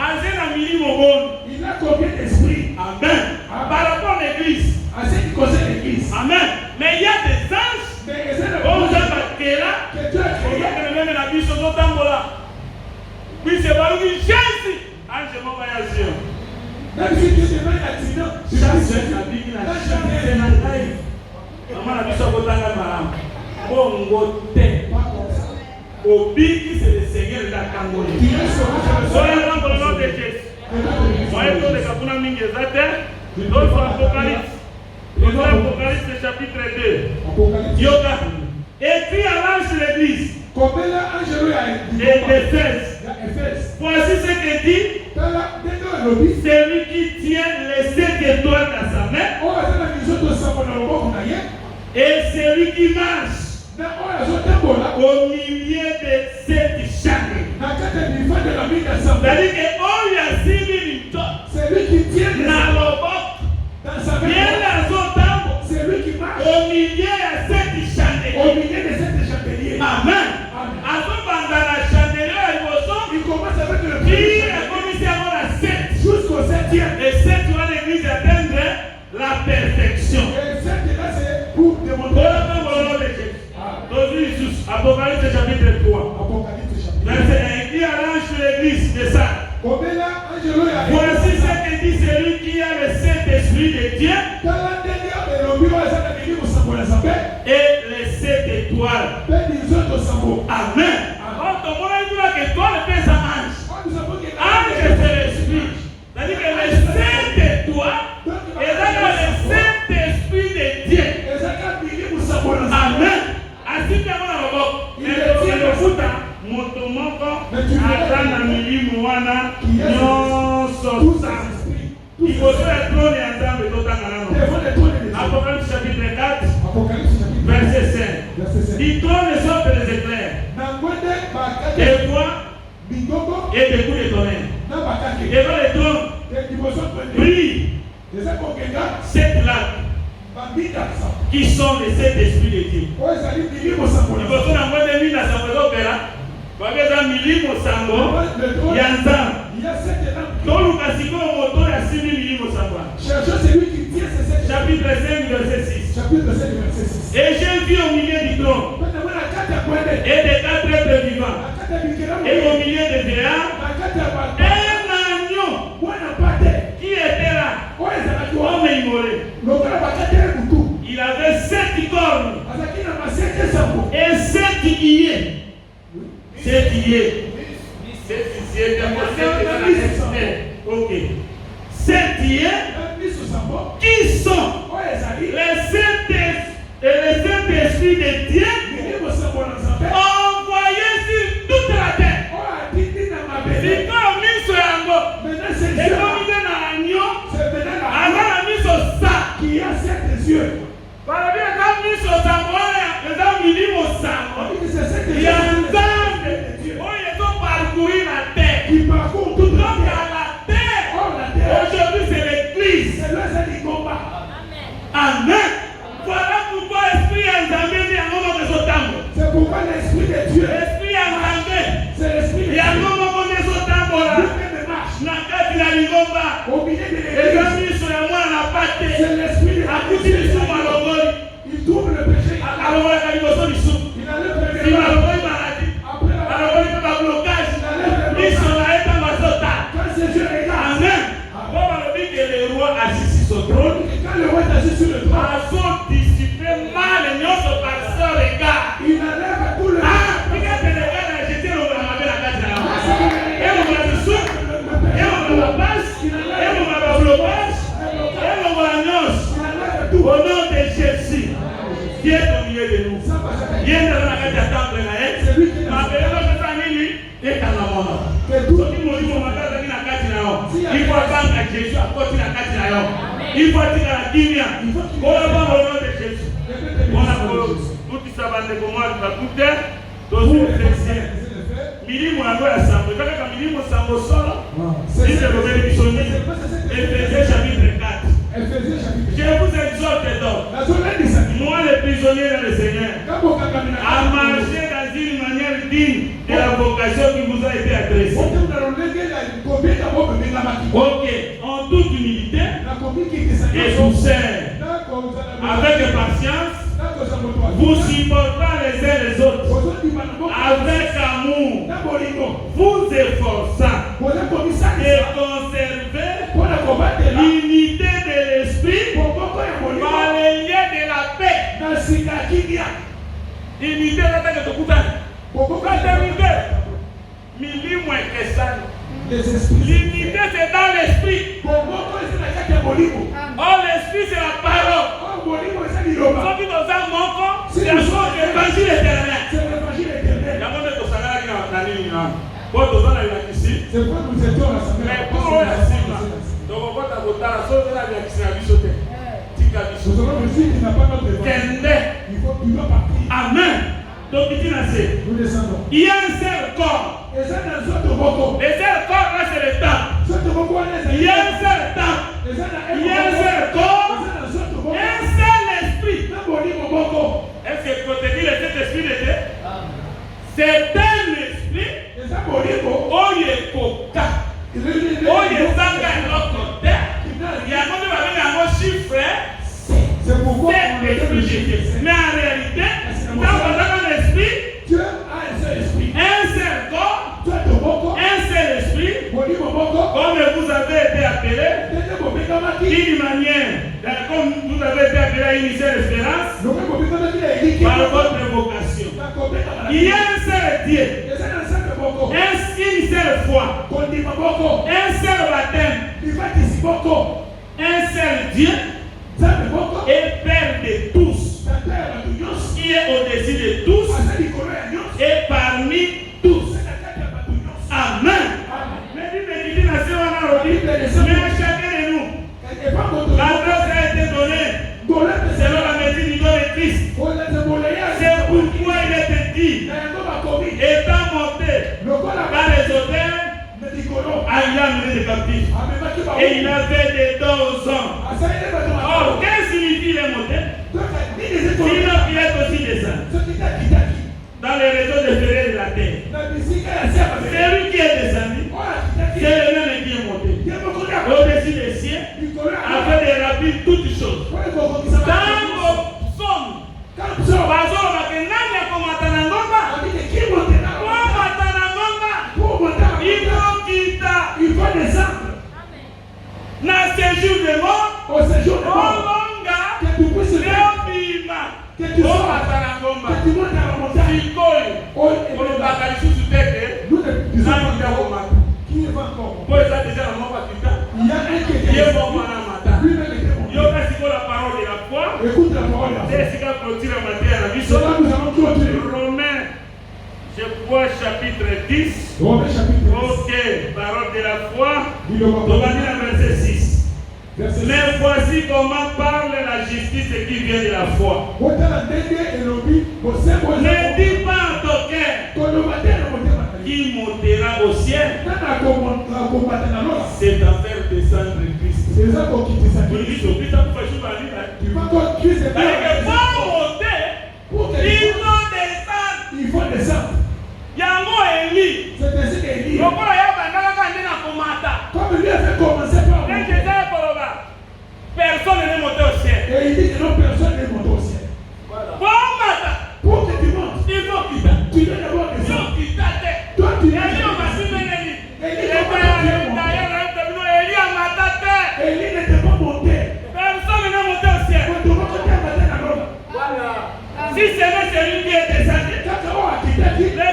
il a combien d'esprits? Amen. Par rapport à l'église. À ce qui concerne l'église. Amen. Mais il y a des anges. Bon, vous avez là. Que Dieu a créé. Il y a même la vie sur notre là. Puis c'est pas lui, Jésus. Ange, mon voyage. Même si Dieu te met un accident, Chasse la vie qui n'a jamais fait la life. Maman, la vie sur votre là, madame. Bongo te. Obi qui c'est le Seigneur de la Cambodge. Soyez dans le nom de Jésus. Voyez tous les Kapuna Mingezate. D'autres Apocalypse. Apocalypse chapitre 2. Yoga. Écrit à l'ange de l'église. Et d'Éphèse. Voici ce que dit celui qui tient les 7 étoiles dans sa main. Et celui qui marche au milieu de 7 chandelles. C'est-à-dire qu'on lui a suivi une toque. C'est lui qui tient dans le bord. Bien dans son temple. C'est lui qui marche au milieu de 7 chandelles. Au milieu de 7 chandeliers. Amen. À ce moment dans la chandelier, il commence avec le qui est commissaire à la 7 jusqu'au 7e. Et 7 va l'église atteindre la perfection. Et 7 là c'est pour démontrer. Apocalypse chapitre 3. Verset 1. Qui arrange l'église de ça? Voici ce que dit celui qui a le Saint-Esprit de Dieu et les 7 étoiles. Amen. Alors, ton monde dit que toi, le Père, c'est ange. Ange, c'est l'esprit. C'est-à-dire que les 7 étoiles, et là, le Saint-Esprit de Dieu. Amen. Ainsi que il est le foot. Motomoko, Atana Milimu Wana, Nyonso, il faut se trône et ensemble de Apocalypse chapitre 4, verset 5. Il trône et sorte des éclairs, des voix et des coups de tonnerre. Et dans les trônes brillent 7 lacs qui sont les 7 esprits de Dieu. Il faut se rendre à la Bageza milimo sango yanza. Toluka siko moto ya simi milimo sango. Cherchez celui qui tient ces sept. Chapitre 5 verset 6. Chapitre 5 verset 6. Et j'ai vu au milieu du trône et des quatre êtres vivants et au milieu des vieillards un agneau qui était là, homme immolé. Il avait 7 cornes et 7 yeux. 7 yeux. 7 ok. 7 yeux qui sont les Saint-Esprits de Dieu envoyés sur toute la terre. C'est comme miso yango. C'est comme un agneau. Alors miso ça qui a 7 yeux. Par bien comme miso sango, les hommes milimo sango. Il y a un temps où ils ont parcouru la terre. Qui parcourt toute la terre. La terre. Aujourd'hui c'est l'église. C'est le du combat. Amen. Voilà pourquoi l'esprit a examiné un moment de son temps. C'est pourquoi l'esprit de Dieu. L'esprit a examiné. C'est l'esprit de Dieu. Il y a un moment de son temps là. Nakati na ligomba. Au milieu de l'église. Les amis sur la moelle n'a pas été. C'est l'esprit de Dieu. Il trouve le péché. Alors voilà quand il va sortir sous. Il a le péché. Il va le maladie. Alors voilà il va blocage. Il s'en a été dans son temps. Quand ses yeux regardent. Amen. Bon on dit que le roi assis sur son trône. Quand le roi est assis sur le trône. Mal et non se passe les gars. Il enlève tout le regarde les gars là, j'étais au Ramabé la carte là. Et on va le sou, et on va la passe, et on va la blocage, et on va la noce. Au nom de Jésus, Dieu est au milieu de nous. Dieu est dans la carte à temple là. Ma belle notre famille est dans la mort. Ceux qui m'ont dit mon matin dans la carte là. Il faut attendre à Jésus à côté de la carte là. Il faut attendre à la Guinée. Il faut attendre au nom de Jésus. Tuti sabande komwa bakute dosi efesien milimo yango ya sambo kaka milimo sambo solo c'est le problème du sonné Éphésiens chapitre 4. Je vous exhorte donc, moi les prisonniers dans le Seigneur, à marcher dans une manière digne de la vocation qui vous a été adressée. Ok, en toute humilité et douceur, avec patience, vous supportant les uns les autres, avec amour, vous efforçant de conserver l'unité de l'esprit par les liens de la paix. Unité de la paix. Milimo et Kessan. L'unité c'est dans l'esprit. Oh, l'esprit c'est la parole. Ceux qui nous ont manqué, c'est la chose de l'évangile éternel. C'est l'évangile éternel. C'est pourquoi nous étions rassemblés. Mais pour eux, la cible, donc on va t'aborder la chose de la vie qui s'est avisotée. Nous avons le signe qui n'a pas notre évangile. Il faut que tu dois partir. Amen. Donc, nous descendons. Il y a un seul corps. Et c'est un seul corps. Le seul corps, là, c'est le temple. Il y a un seul temple. Il y a un seul corps. Un seul esprit. Est-ce que quand tu dis le Saint-Esprit de Dieu? C'est un esprit. Oh, il est coca. Oh, il est sanga et l'autre côté. Il y a un chiffre. C'est pourquoi mais en réalité, dans votre esprit, Dieu a un seul esprit. Un seul corps, un seul esprit, comme vous avez été appelé, d'une manière, comme vous avez été appelé à une seule espérance, par votre vocation. Il y a un seul Dieu, une seule foi, un seul baptême, un seul Dieu, et Père de tous, qui est au-dessus de tous et parmi tous. Amen. Mais à chacun de nous, la grâce a été donnée selon la médecine du nom de Christ. C'est pourquoi il était dit, étant monté dans les hôtels, il a amené des captifs. Et il avait des dons aux hommes. Or, qu'est-ce que signifie les montées? Sinon, il est aussi des saints. Dans les réseaux de ferrés de la terre. séjour de mort, au séjour de mort, que tu puisses faire, que tu montes à la montagne. Nous ne disons pas qui va encore. Il y a un qui est mort. Lui-même était mort. Écoute la parole de la foi. Cela nous allons clôturer. Romains, je vois chapitre 10. Romains chapitre 10. Ok, parole de la foi. On va lire le verset 6. Mais voici comment parle la justice qui vient de la foi. Ne dis pas en ton cœur qui montera au ciel. C'est en faire descendre Christ. Tu vas encore Christ est pour il faut descendre. C'est ainsi qu'Élie. Comme lui a fait commencer par personne n'est monté au ciel. Et il dit que non, personne n'est monté au ciel. Voilà. Pour que tu montes, Il faut quitter. tu dois d'abord descendre. Toi, tu dois descendre. Élie n'était pas monté. Personne n'est monté au ciel. Voilà. Si c'est celui qui est descendu, le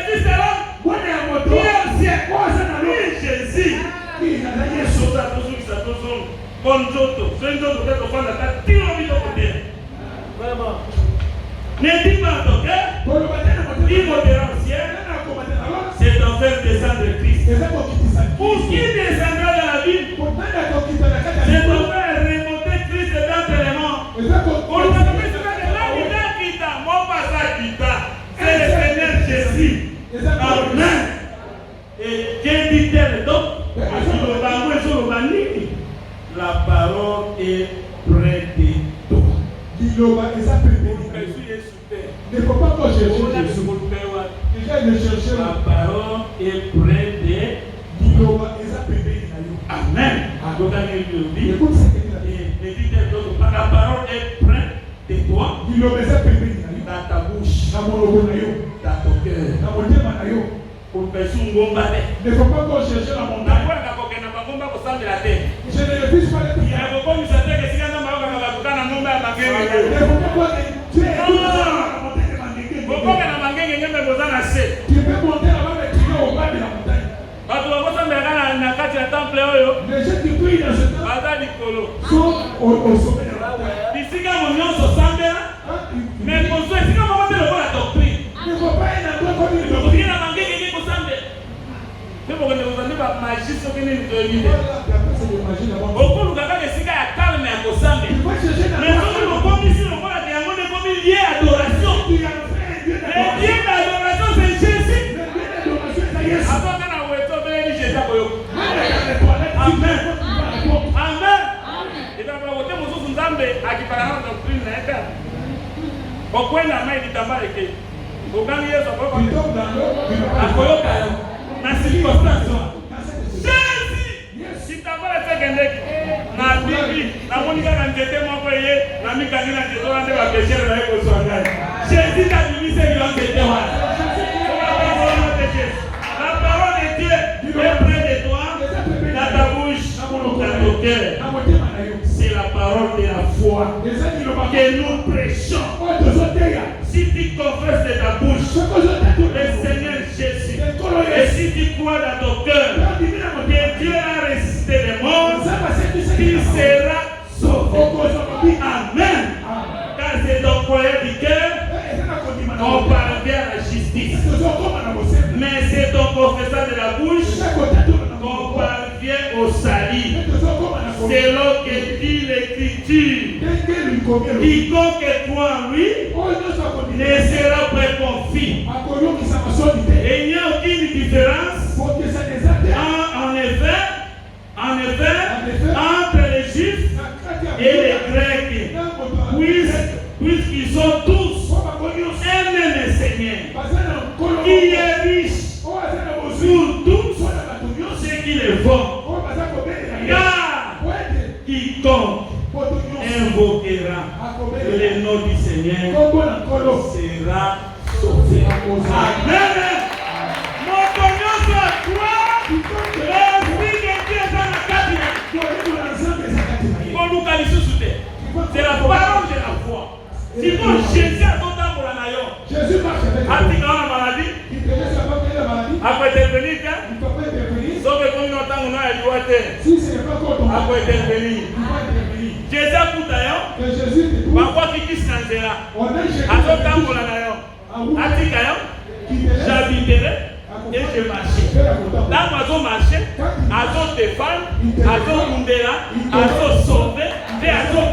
Fils de l'homme qui est au ciel. Jésus. Ne dis pas en ton cœur, il montera au ciel, c'est en faire descendre Christ. Pour qui descendra dans la vie, c'est en faire remonter Christ dans les morts. Pour le c'est le Seigneur Jésus. Amen. Et Dieu dit-elle donc, la parole est près de toi. Ne faut pas encore chercher Jésus. Déjà, il cherche. La parole est près de Amen. Écoute ce qu'il a dit. La parole est près de toi. Dans ta bouche, dans ton cœur. Ne faut pas encore chercher la montagne. Je ne refuse pas les prières. Ne faut pas croire que tu es tout ça. Tu peux monter là-bas mais tu es au bas de la montagne. Les gens qui prient dans ce temps sont au sommet de la montagne. Mais pour ceux qui n'ont pas de la doctrine, ne faut pas être dans toi comme une il doctrine. y a un qui est pour que nous avons pas magie ce que nous devons dire. Beaucoup nous avons des cigares à calme et à Kosambe. Mais nous comme ici, nous avons des amours comme lié à adoration. Et lié à l'adoration, c'est Jésus. Avant qu'on a oué, on va dire Jésus. Amen. Amen. Et donc, on va voter mon sous Nzambe à qui par la doctrine n'est-elle. Pourquoi la main dit d'abord que au grand lieu ça va pas à koyoka na circonstance Jésus si t'avais la fait na bibi na monika na njete moko ye na mikani na njete wana ba péché na eko soanga Jésus t'a dit c'est lui njete wana la parole de Dieu est près de toi dans ta bouche dans ton cœur. C'est la parole de la foi que nous prêchons. Si tu confesses de ta bouche le Seigneur Jésus, et si tu crois dans ton cœur que Dieu a ressuscité les morts, tu seras sauvé. Amen. Car c'est ton croyant du cœur qu'on parvient à la justice. Mais c'est ton confesseur de la bouche qu'on parvient au salut. Selon que dit l'Écriture, quiconque croit en lui ne sera pas confus. Et il n'y a aucune différence en effet entre les Juifs et les Grecs, puisqu'ils sont tous un même Seigneur, qui est riche pour tous ceux qui le font. Quiconque invoquera le nom du Seigneur sera sauvé. Amen. Mon cognon soit toi. L'esprit de Dieu est dans la cabine. C'est la parole de la foi. Sinon, Jésus a tout temps pour la naïon. Jésus marche avec toi. Il a la maladie. Il te laisse apporter la maladie. Après intervenir, il ne peut pas intervenir. Sauf que comme nous entendons, on a le droit de. Si ce n'est pas encore ton après intervenir. Il va intervenir. Jésus a tout d'ailleurs. Que Jésus te trouve. Parfois, qui dit là. On a Jésus. À tout temps pour la naïon. A dit d'ailleurs. J'habiterai. Et je marchais. Là, nous marché, nous défendre, nous mundela, nous sauver, et nous